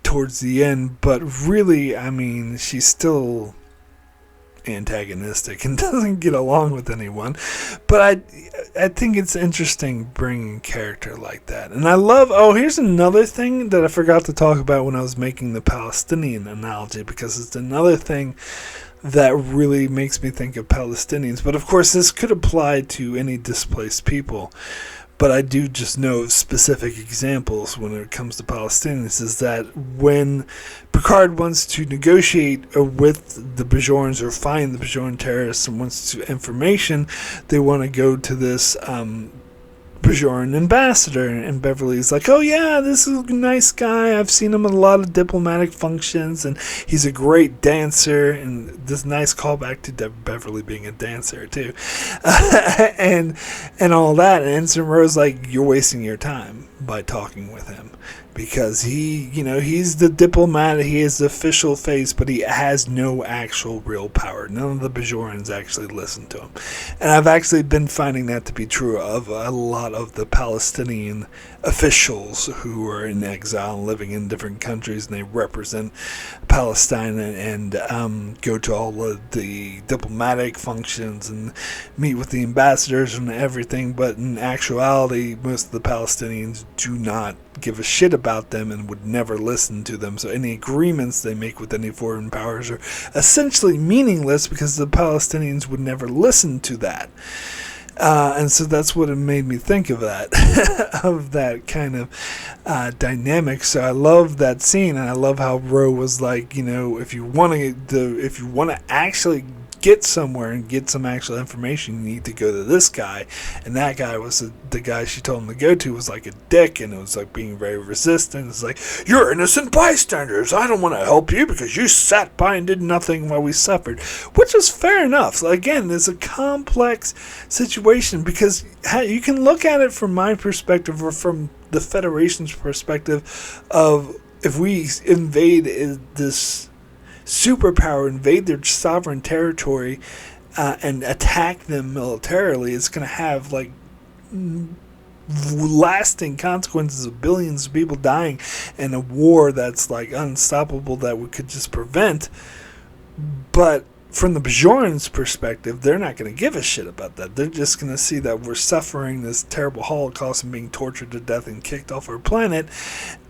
towards the end, but really, I mean, she's still antagonistic and doesn't get along with anyone. But I think it's interesting bringing a character like that. And I love, here's another thing that I forgot to talk about when I was making the Palestinian analogy, because it's another thing that really makes me think of Palestinians. But of course this could apply to any displaced people. But I do just know specific examples when it comes to Palestinians, is that when Picard wants to negotiate with the Bajorans or find the Bajoran terrorists and wants information, they want to go to this Bajoran ambassador. And Beverly's like, oh yeah, this is a nice guy. I've seen him at a lot of diplomatic functions, and he's a great dancer. And this nice callback to Beverly being a dancer too, and all that. And Ensign Ro's like, you're wasting your time by talking with him, because he's the diplomat, he is the official face, but he has no actual real power. None of the Bajorans actually listen to him. And I've actually been finding that to be true of a lot of the Palestinian officials who are in exile and living in different countries, and they represent Palestine and go to all of the diplomatic functions and meet with the ambassadors and everything, but in actuality, most of the Palestinians do not give a shit about them and would never listen to them. So any agreements they make with any foreign powers are essentially meaningless, because the Palestinians would never listen to that. And so that's what it made me think of that, of that kind of dynamic. So I love that scene, and I love how Ro was like, if you want to actually get somewhere and get some actual information, you need to go to this guy. And that guy was the guy she told him to go to was like a dick, and it was like being very resistant. It's like, you're innocent bystanders. I don't want to help you because you sat by and did nothing while we suffered, which is fair enough. So again, it's a complex situation, because you can look at it from my perspective or from the Federation's perspective of, if we invade this superpower, invade their sovereign territory, and attack them militarily, it's going to have like lasting consequences of billions of people dying, and a war that's like unstoppable that we could just prevent. But from the Bajorans' perspective, they're not going to give a shit about that. They're just going to see that we're suffering this terrible Holocaust and being tortured to death and kicked off our planet,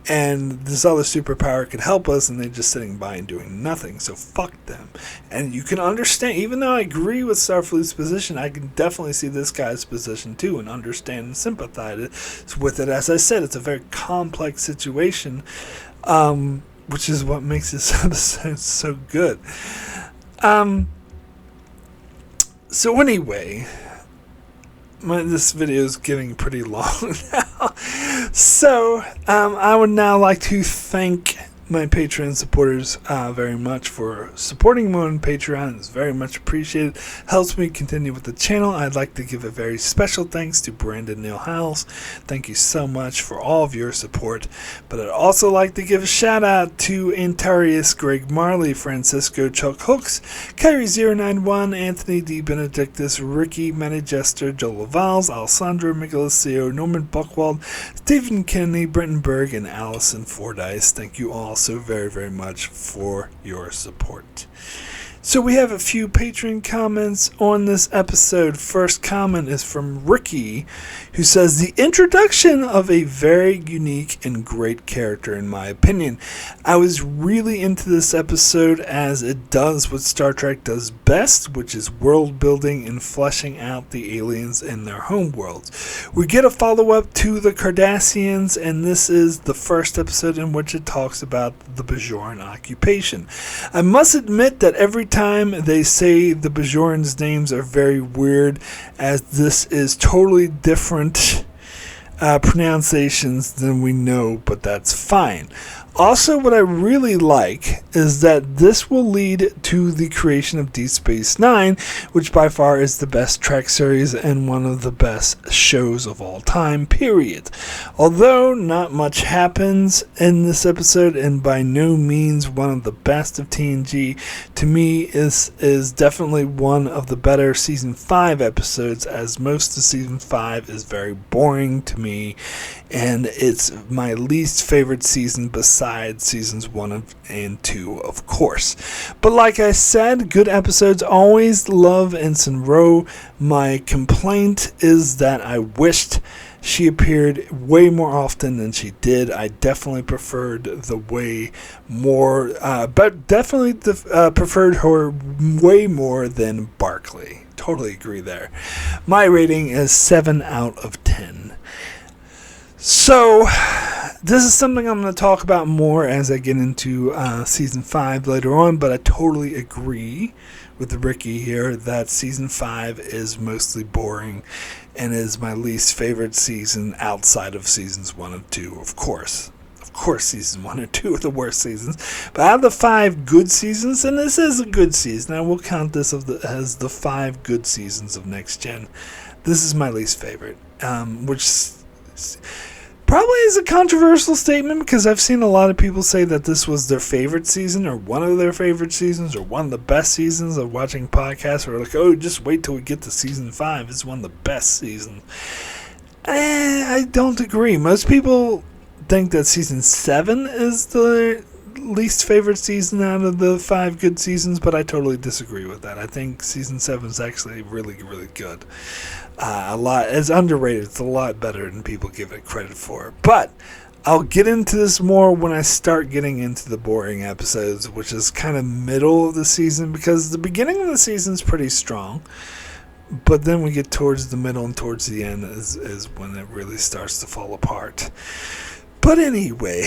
and this other superpower could help us, and they're just sitting by and doing nothing. So fuck them. And you can understand, even though I agree with Starfleet's position, I can definitely see this guy's position too, and understand and sympathize with it. As I said, it's a very complex situation, which is what makes this episode so good. So anyway, this video is getting pretty long now. So, I would now like to thank my Patreon supporters very much for supporting me on Patreon. It's very much appreciated. Helps me continue with the channel. I'd like to give a very special thanks to Brandon Neil Howells. Thank you so much for all of your support. But I'd also like to give a shout out to Antarius, Greg Marley, Francisco Chuck Hooks, Kyrie091, Anthony D. Benedictus, Ricky Manigester, Joel Lavals, Alessandro Michelaccio, Norman Buchwald, Stephen Kennedy, Brenton Berg, and Allison Fordyce. Thank you all so very, very much for your support. So we have a few Patreon comments on this episode. First comment is from Ricky, who says, the introduction of a very unique and great character, in my opinion. I was really into this episode, as it does what Star Trek does best, which is world building and fleshing out the aliens in their home worlds. We get a follow-up to the Cardassians, and this is the first episode in which it talks about the Bajoran occupation. I must admit that every time they say the Bajorans' names are very weird, as this is totally different pronunciations than we know, but that's fine. Also, what I really like is that this will lead to the creation of Deep Space Nine, which by far is the best Trek series and one of the best shows of all time, period. Although not much happens in this episode, and by no means one of the best of TNG, to me is definitely one of the better Season 5 episodes, as most of Season 5 is very boring to me, and it's my least favorite season besides Seasons 1 and 2, of course. But like I said, good episodes. Always love Ensign Ro. My complaint is that I wished she appeared way more often than she did. I definitely preferred the way more, but definitely preferred her way more than Barclay. Totally agree there. My rating is 7 out of 10. So, This is something I'm going to talk about more as I get into Season 5 later on, but I totally agree with Ricky here that Season 5 is mostly boring and is my least favorite season outside of Seasons 1 and 2, of course. Of course, Season 1 and 2 are the worst seasons. But out of the 5 good seasons, and this is a good season, I will count this as the 5 good seasons of Next Gen. This is my least favorite, which probably is a controversial statement because I've seen a lot of people say that this was their favorite season or one of their favorite seasons or one of the best seasons of watching podcasts, or like, oh, just wait till we get to Season 5. It's one of the best seasons. I don't agree. Most people think that Season 7 is the least favorite season out of the 5 good seasons, but I totally disagree with that. I think Season 7 is actually really, really good. It's underrated. It's a lot better than people give it credit for. But I'll get into this more when I start getting into the boring episodes, which is kind of middle of the season, because the beginning of the season is pretty strong, but then we get towards the middle and towards the end is when it really starts to fall apart. But anyway,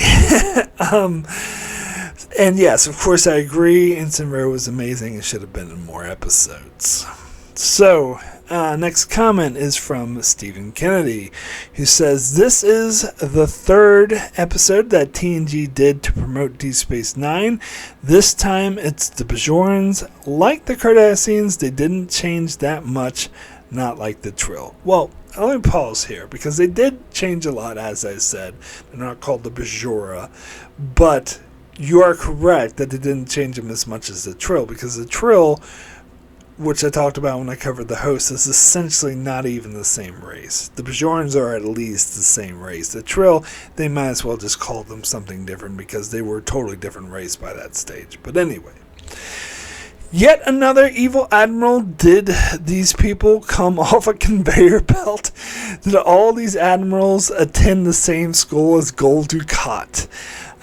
and yes, of course I agree, Ensign Ro was amazing and should have been in more episodes. So, next comment is from Stephen Kennedy, who says, this is the 3rd episode that TNG did to promote Deep Space Nine. This time it's the Bajorans. Like the Cardassians, they didn't change that much, not like the Trill. Well, let me pause here, because they did change a lot, as I said. They're not called the Bajora, but you are correct that they didn't change them as much as the Trill, because the Trill, which I talked about when I covered the host, is essentially not even the same race. The Bajorans are at least the same race. The Trill, they might as well just call them something different, because they were a totally different race by that stage. But anyway, yet another evil admiral. Did these people come off a conveyor belt? Did all these admirals attend the same school as Gul Dukat?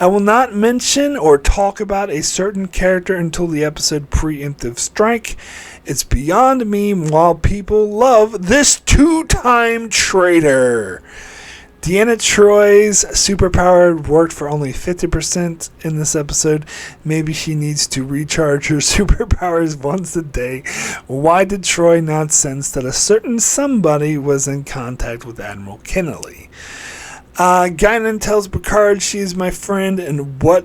I will not mention or talk about a certain character until the episode Preemptive Strike. It's beyond me while people love this 2-time traitor. Deanna Troy's superpower worked for only 50% in this episode. Maybe she needs to recharge her superpowers once a day. Why did Troy not sense that a certain somebody was in contact with Admiral Kennelly? Guinan tells Picard she is my friend, and what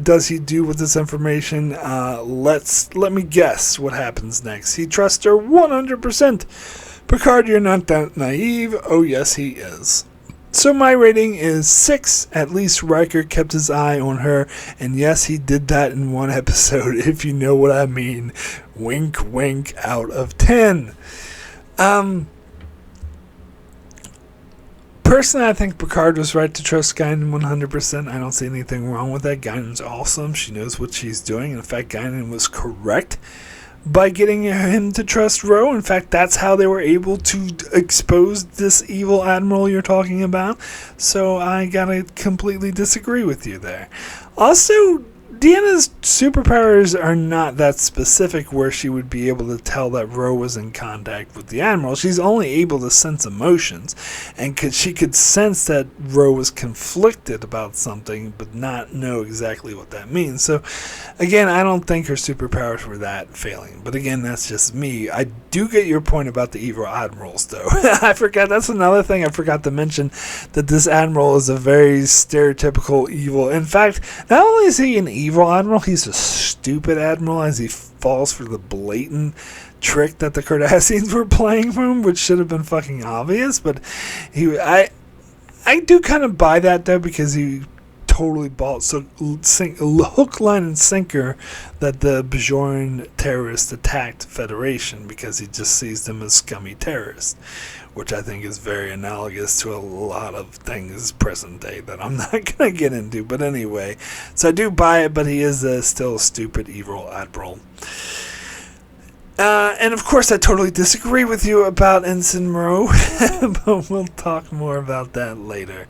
does he do with this information? Let me guess what happens next. He trusts her 100%. Picard, you're not that naive. Oh yes, he is. So my rating is 6. At least Riker kept his eye on her, and yes, he did that in one episode, if you know what I mean. Wink, wink, out of 10. Personally, I think Picard was right to trust Guinan 100%. I don't see anything wrong with that. Guinan's awesome. She knows what she's doing. In fact, Guinan was correct by getting him to trust Ro. In fact, that's how they were able to expose this evil admiral you're talking about. So I gotta completely disagree with you there. Also, Deanna's superpowers are not that specific where she would be able to tell that Ro was in contact with the Admiral. She's only able to sense emotions, and she could sense that Ro was conflicted about something, but not know exactly what that means. So, again, I don't think her superpowers were that failing. But again, that's just me. I do get your point about the evil Admirals, though. That's another thing I forgot to mention, that this Admiral is a very stereotypical evil. In fact, not only is he an evil Admiral, he's a stupid Admiral, as he falls for the blatant trick that the Cardassians were playing for him, which should have been fucking obvious. But I do kind of buy that, though, because he totally bought hook, line, and sinker that the Bajoran terrorists attacked Federation, because he just sees them as scummy terrorists, which I think is very analogous to a lot of things present day that I'm not going to get into. But anyway, so I do buy it, but he is still a stupid, evil admiral. And of course, I totally disagree with you about Ensign Ro, but we'll talk more about that later.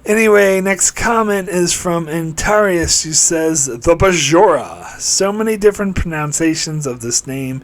Anyway, next comment is from Antarius, who says, the Bajora. So many different pronunciations of this name.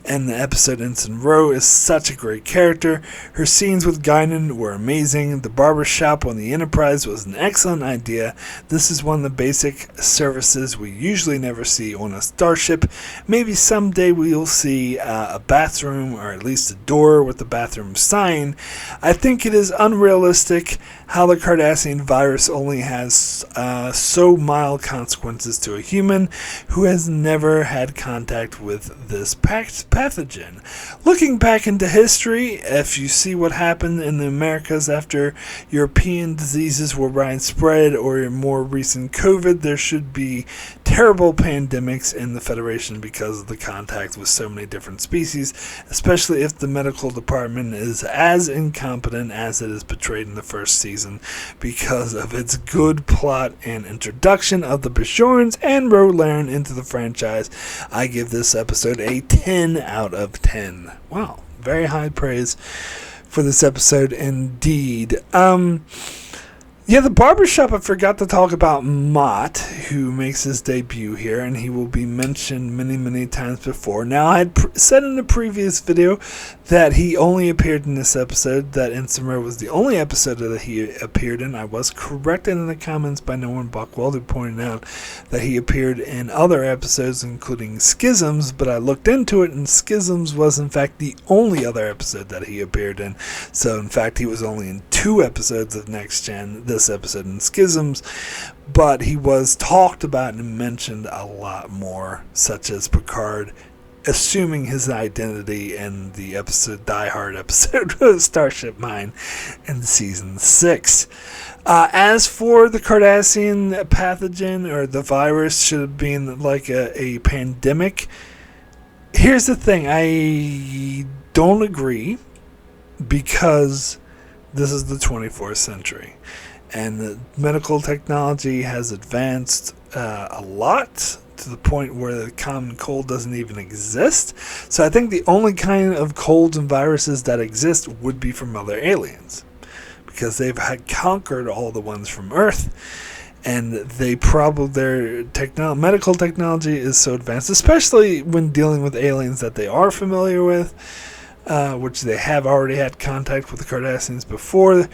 And the episode Ensign Ro is such a great character. Her scenes with Guinan were amazing. The barbershop on the Enterprise was an excellent idea. This is one of the basic services we usually never see on a starship. Maybe someday we'll see a bathroom, or at least a door with the bathroom sign. I think it is unrealistic how the Cardassian virus only has so mild consequences to a human who has never had contact with this pathogen. Looking back into history, if you see what happened in the Americas after European diseases were widespread, or in more recent COVID, there should be terrible pandemics in the Federation because of the contact with so many different species, especially if the medical department is as incompetent as it is portrayed in the first season because of its good plot and introduction of the Bajorans and Ro into the franchise. I give this episode a 10 out of 10. Wow, very high praise for this episode indeed. Yeah, the barbershop, I forgot to talk about Mott, who makes his debut here, and he will be mentioned many, many times before. Now, I had said in the previous video that he only appeared in this episode, that Ensign Ro was the only episode that he appeared in. I was corrected in the comments by Norman Buckwald, who pointed out that he appeared in other episodes, including Schisms, but I looked into it, and Schisms was, in fact, the only other episode that he appeared in. So, in fact, he was only in 2 episodes of Next Gen, this episode in Schisms, but he was talked about and mentioned a lot more, such as Picard assuming his identity in the episode Die Hard episode of Starship Mine in season 6. As for the Cardassian pathogen, or the virus, should have been like a pandemic. Here's the thing, I don't agree, because this is the 24th century. And the medical technology has advanced a lot, to the point where the common cold doesn't even exist. So I think the only kind of colds and viruses that exist would be from other aliens, because they've had conquered all the ones from Earth, and they probably their medical technology is so advanced, especially when dealing with aliens that they are familiar with, which they have already had contact with the Cardassians before.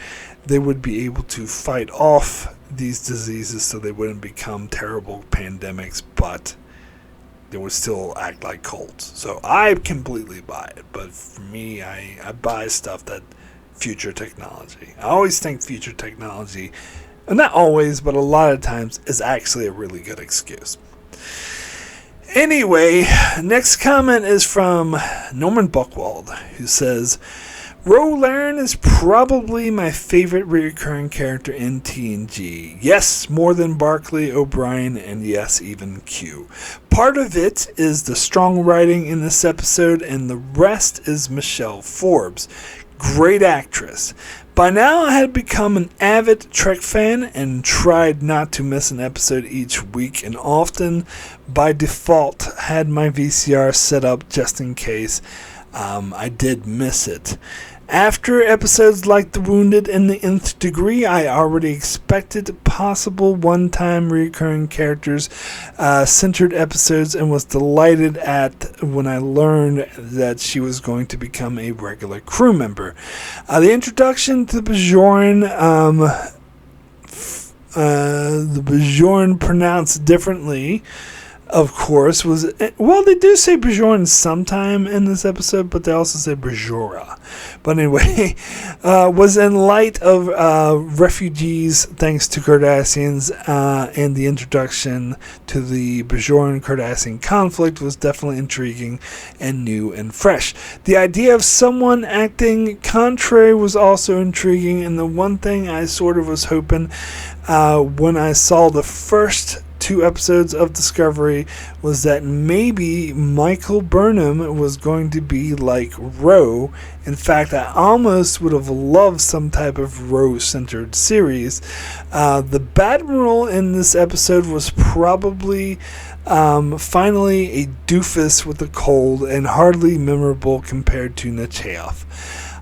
They would be able to fight off these diseases so they wouldn't become terrible pandemics, but they would still act like colds. So I completely buy it, but for me, I buy stuff that future technology. I always think future technology, not always, but a lot of times, is actually a really good excuse. Anyway, next comment is from Norman Buckwald, who says, Ro is probably my favorite reoccurring character in TNG. Yes, more than Barclay, O'Brien, and yes, even Q. Part of it is the strong writing in this episode, and the rest is Michelle Forbes. Great actress. By now, I had become an avid Trek fan and tried not to miss an episode each week, and often, by default, had my VCR set up just in case I did miss it. After episodes like The Wounded and The Nth Degree, I already expected possible one-time recurring characters centered episodes, and was delighted when I learned that she was going to become a regular crew member. The introduction to the Bajoran pronounced differently, of course, was, well, they do say Bajoran sometime in this episode, but they also say Bajora. But anyway, was in light of refugees, thanks to Cardassians, and the introduction to the Bajoran-Cardassian conflict was definitely intriguing and new and fresh. The idea of someone acting contrary was also intriguing, and the one thing I sort of was hoping when I saw the first 2 episodes of Discovery was that maybe Michael Burnham was going to be like Ro. In fact, I almost would have loved some type of Ro-centered series. The Admiral in this episode was probably finally a doofus with a cold and hardly memorable compared to Nechayev.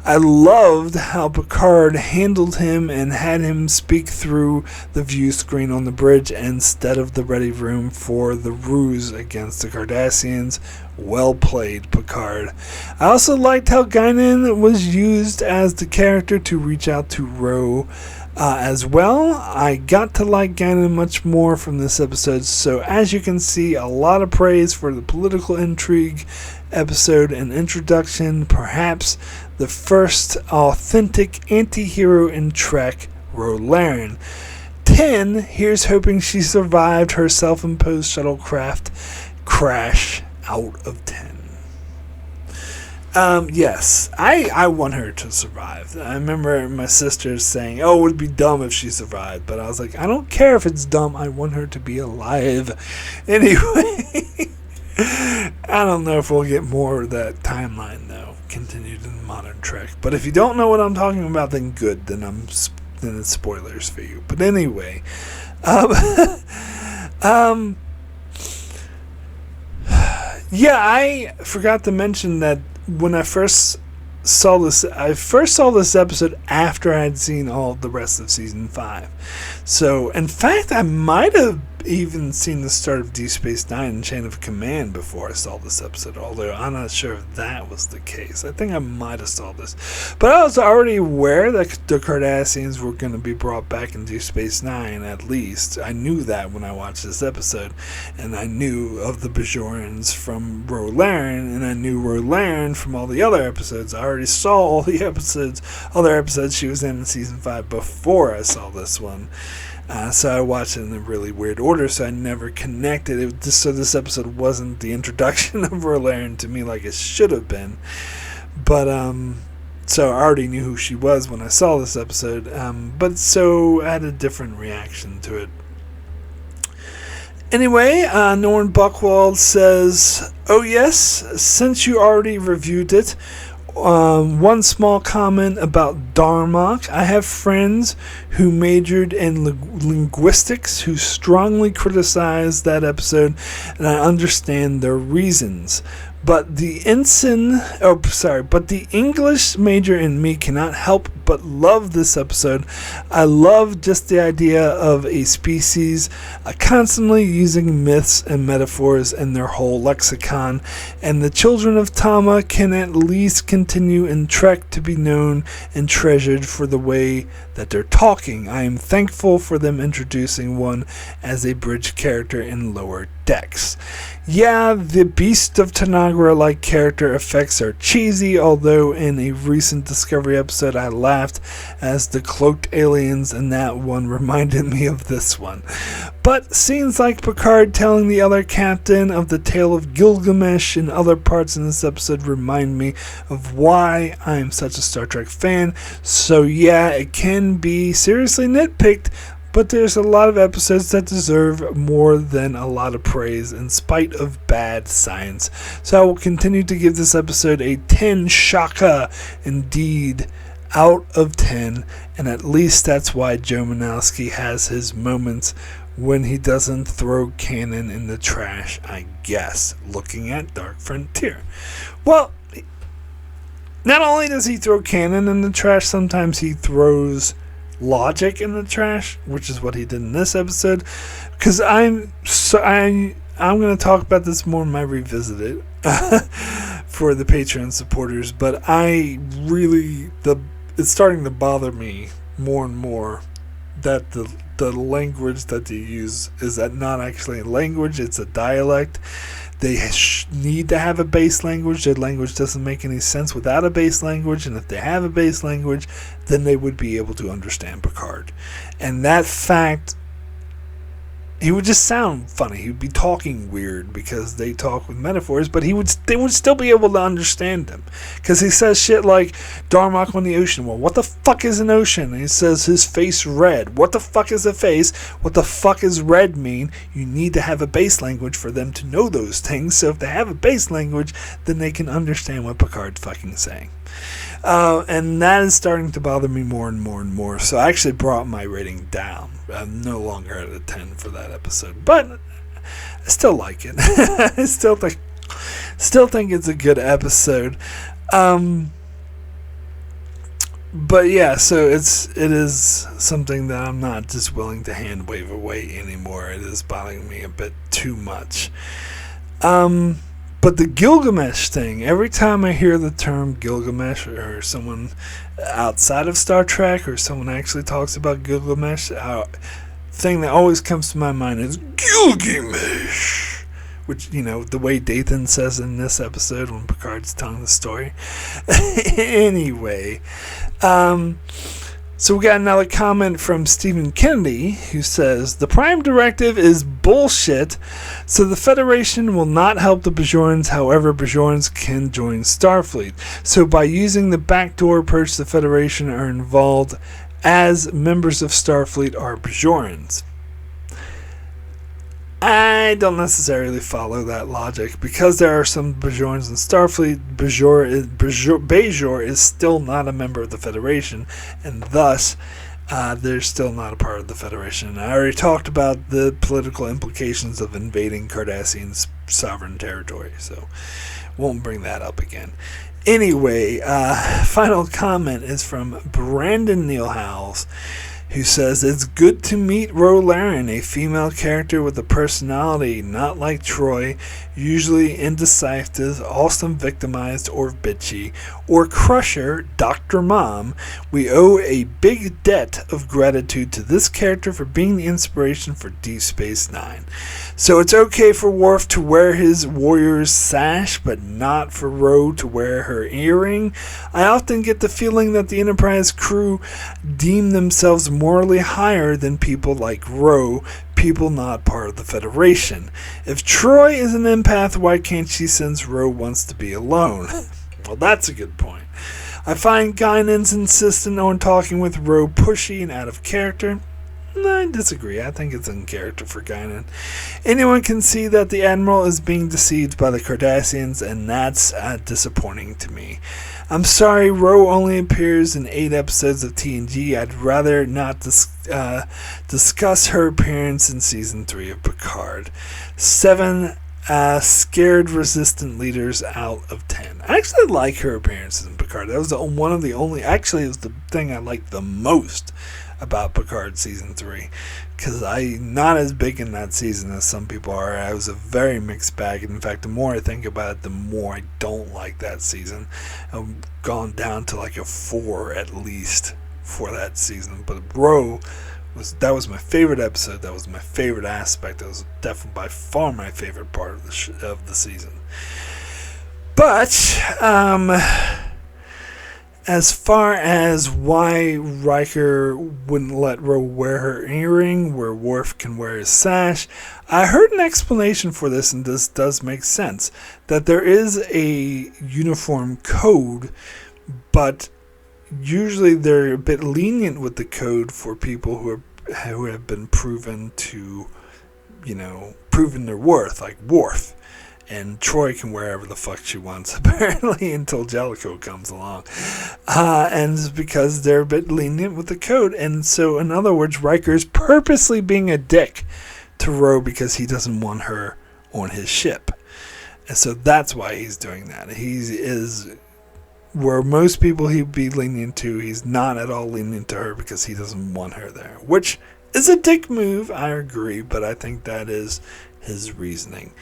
I loved how Picard handled him and had him speak through the view screen on the bridge instead of the ready room for the ruse against the Cardassians. Well played, Picard. I also liked how Guinan was used as the character to reach out to Ro as well. I got to like Guinan much more from this episode, so as you can see, a lot of praise for the political intrigue episode and introduction, perhaps the first authentic anti-hero in Trek, Ro Laren. 10, here's hoping she survived her self-imposed shuttlecraft crash out of 10. Yes, I want her to survive. I remember my sisters saying, oh, it would be dumb if she survived. But I was like, I don't care if it's dumb. I want her to be alive. Anyway, I don't know if we'll get more of that timeline, though, continued in modern Trek. But if you don't know what I'm talking about, then good. Then it's spoilers for you. But anyway, yeah, I forgot to mention that when I first saw this episode after I had seen all the rest of season 5. So, in fact, I might have even seen the start of Deep Space Nine and Chain of Command before I saw this episode, although I'm not sure if that was the case. I think I might have saw this. But I was already aware that the Cardassians were going to be brought back in Deep Space Nine, at least. I knew that when I watched this episode, and I knew of the Bajorans from Ro Laren, and I knew Ro Laren from all the other episodes. I already saw all the other episodes she was in season 5 before I saw this one. So I watched it in a really weird order, so I never connected it. So this episode wasn't the introduction of Ro Laren to me like it should have been. But, so I already knew who she was when I saw this episode. But so I had a different reaction to it. Anyway, Norman Buckwald says, oh yes, since you already reviewed it, one small comment about Darmok. I have friends who majored in linguistics who strongly criticize that episode, and I understand their reasons. But the English major in me cannot help but love this episode. I love just the idea of a species constantly using myths and metaphors in their whole lexicon, and the children of Tama can at least continue in Trek to be known and treasured for the way that they're talking. I am thankful for them introducing one as a bridge character in Lower Decks. Yeah, the Beast of Tanagra-like character effects are cheesy, although in a recent Discovery episode I laughed as the cloaked aliens in that one reminded me of this one. But scenes like Picard telling the other captain of the tale of Gilgamesh and other parts in this episode remind me of why I am such a Star Trek fan. So yeah, it can be seriously nitpicked, but there's a lot of episodes that deserve more than a lot of praise in spite of bad science. So I will continue to give this episode a 10 shaka indeed out of 10, and at least that's why Joe Manowski has his moments when he doesn't throw canon in the trash, I guess, looking at Dark Frontier. Well, not only does he throw canon in the trash, sometimes he throws logic in the trash, which is what he did in this episode. Because I'm going to talk about this more in my revisited for the Patreon supporters, but it's starting to bother me more and more that the language that they use is that not actually a language, it's a dialect. They need to have a base language. Their language doesn't make any sense without a base language, and if they have a base language, then they would be able to understand Picard. And that fact, he would just sound funny. He would be talking weird because they talk with metaphors, but they would still be able to understand him. Because he says shit like, Darmok on the ocean. Well, what the fuck is an ocean? And he says his face red. What the fuck is a face? What the fuck does red mean? You need to have a base language for them to know those things. So if they have a base language, then they can understand what Picard's fucking saying. And that is starting to bother me more and more and more. So I actually brought my rating down. I'm no longer at a 10 for that episode, but I still like it. I still think, Still think it's a good episode. But yeah, so it is something that I'm not just willing to hand wave away anymore. It is bothering me a bit too much. But the Gilgamesh thing, every time I hear the term Gilgamesh or someone outside of Star Trek or someone actually talks about Gilgamesh, thing that always comes to my mind is Gilgamesh. Which, the way Dathan says in this episode when Picard's telling the story. Anyway, so we got another comment from Stephen Kennedy who says, the Prime Directive is bullshit, so the Federation will not help the Bajorans, however Bajorans can join Starfleet. So by using the backdoor approach, the Federation are involved as members of Starfleet are Bajorans. I don't necessarily follow that logic because there are some Bajorans in Starfleet. Bajor is still not a member of the Federation, and thus they're still not a part of the Federation. I already talked about the political implications of invading Cardassian sovereign territory, so won't bring that up again. Anyway, final comment is from Brandon Neilhouse, who says, it's good to meet Ro Laren, a female character with a personality not like Troy, usually indecisive, often victimized or bitchy, or Crusher, Dr. Mom. We owe a big debt of gratitude to this character for being the inspiration for Deep Space Nine. So it's okay for Worf to wear his warrior's sash, but not for Ro to wear her earring. I often get the feeling that the Enterprise crew deem themselves morally higher than people like Ro, people not part of the Federation. If Troy is an empath, why can't she sense Ro wants to be alone? Well, that's a good point. I find Guinan's insistent on talking with Ro pushy and out of character. I disagree. I think it's in character for Guinan. Anyone can see that the Admiral is being deceived by the Cardassians, and that's disappointing to me. I'm sorry, Ro only appears in 8 episodes of TNG. I'd rather not discuss her appearance in Season 3 of Picard. 7 scared resistant leaders out of 10. I actually like her appearances in Picard. That was one of the only... Actually, it was the thing I liked the most about Picard Season 3, because I'm not as big in that season as some people are. I was a very mixed bag, and in fact, the more I think about it, the more I don't like that season. I've gone down to like a 4 at least for that season, but Ro was my favorite episode. That was my favorite aspect. That was definitely by far my favorite part of the season. But as far as why Riker wouldn't let Ro wear her earring, where Worf can wear his sash, I heard an explanation for this, and this does make sense. That there is a uniform code, but usually they're a bit lenient with the code for people who have been proven to, proven their worth, like Worf. And Troy can wear whatever the fuck she wants, apparently, until Jellicoe comes along. And it's because they're a bit lenient with the code. And so, in other words, Riker's purposely being a dick to Ro because he doesn't want her on his ship. And so that's why he's doing that. He is, where most people he'd be lenient to, he's not at all lenient to her because he doesn't want her there. Which is a dick move, I agree, but I think that is his reasoning.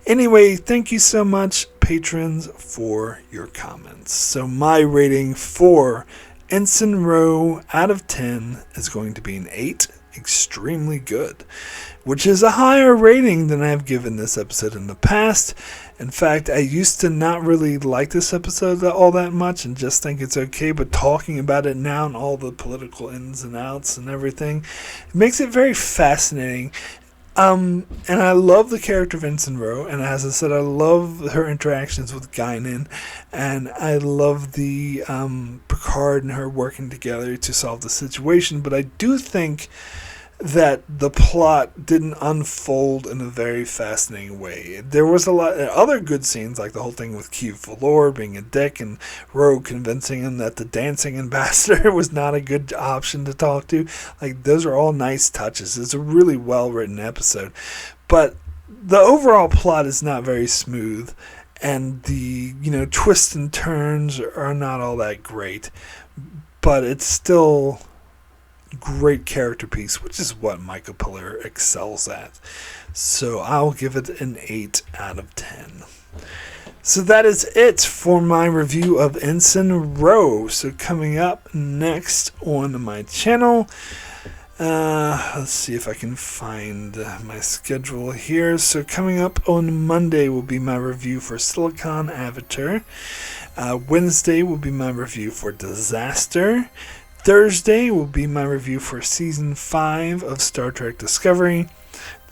Anyway, thank you so much, patrons, for your comments. So my rating for Ensign Ro out of 10 is going to be an 8. Extremely good, which is a higher rating than I've given this episode in the past. In fact, I used to not really like this episode all that much and just think it's okay, but talking about it now and all the political ins and outs and everything, it makes it very fascinating. And I love the character of Ensign Ro, and as I said, I love her interactions with Guinan, and I love the Picard and her working together to solve the situation, but I do think that the plot didn't unfold in a very fascinating way. There was a lot of other good scenes, like the whole thing with Keith Valor being a dick and Ro convincing him that the dancing ambassador was not a good option to talk to. Like, those are all nice touches. It's a really well-written episode. But the overall plot is not very smooth, and the, twists and turns are not all that great. but it's still great character piece, which is what Michael Piller excels at. So I'll give it an 8 out of 10. So that is it for my review of Ensign Ro. So coming up next on my channel, let's see if I can find my schedule here. So coming up on Monday will be my review for Silicon Avatar. Wednesday will be my review for Disaster. Thursday will be my review for Season 5 of Star Trek Discovery,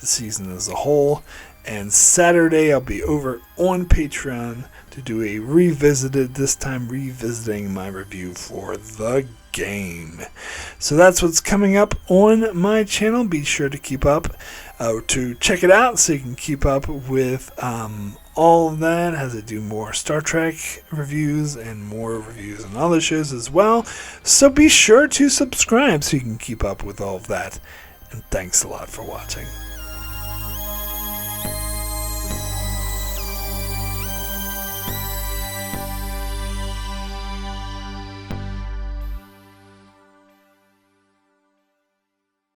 the season as a whole. And Saturday I'll be over on Patreon to do a revisited, this time revisiting my review for The Game. So that's what's coming up on my channel. Be sure to keep up, to check it out so you can keep up with all of that as I do more Star Trek reviews and more reviews on other shows as well. So be sure to subscribe so you can keep up with all of that. And thanks a lot for watching.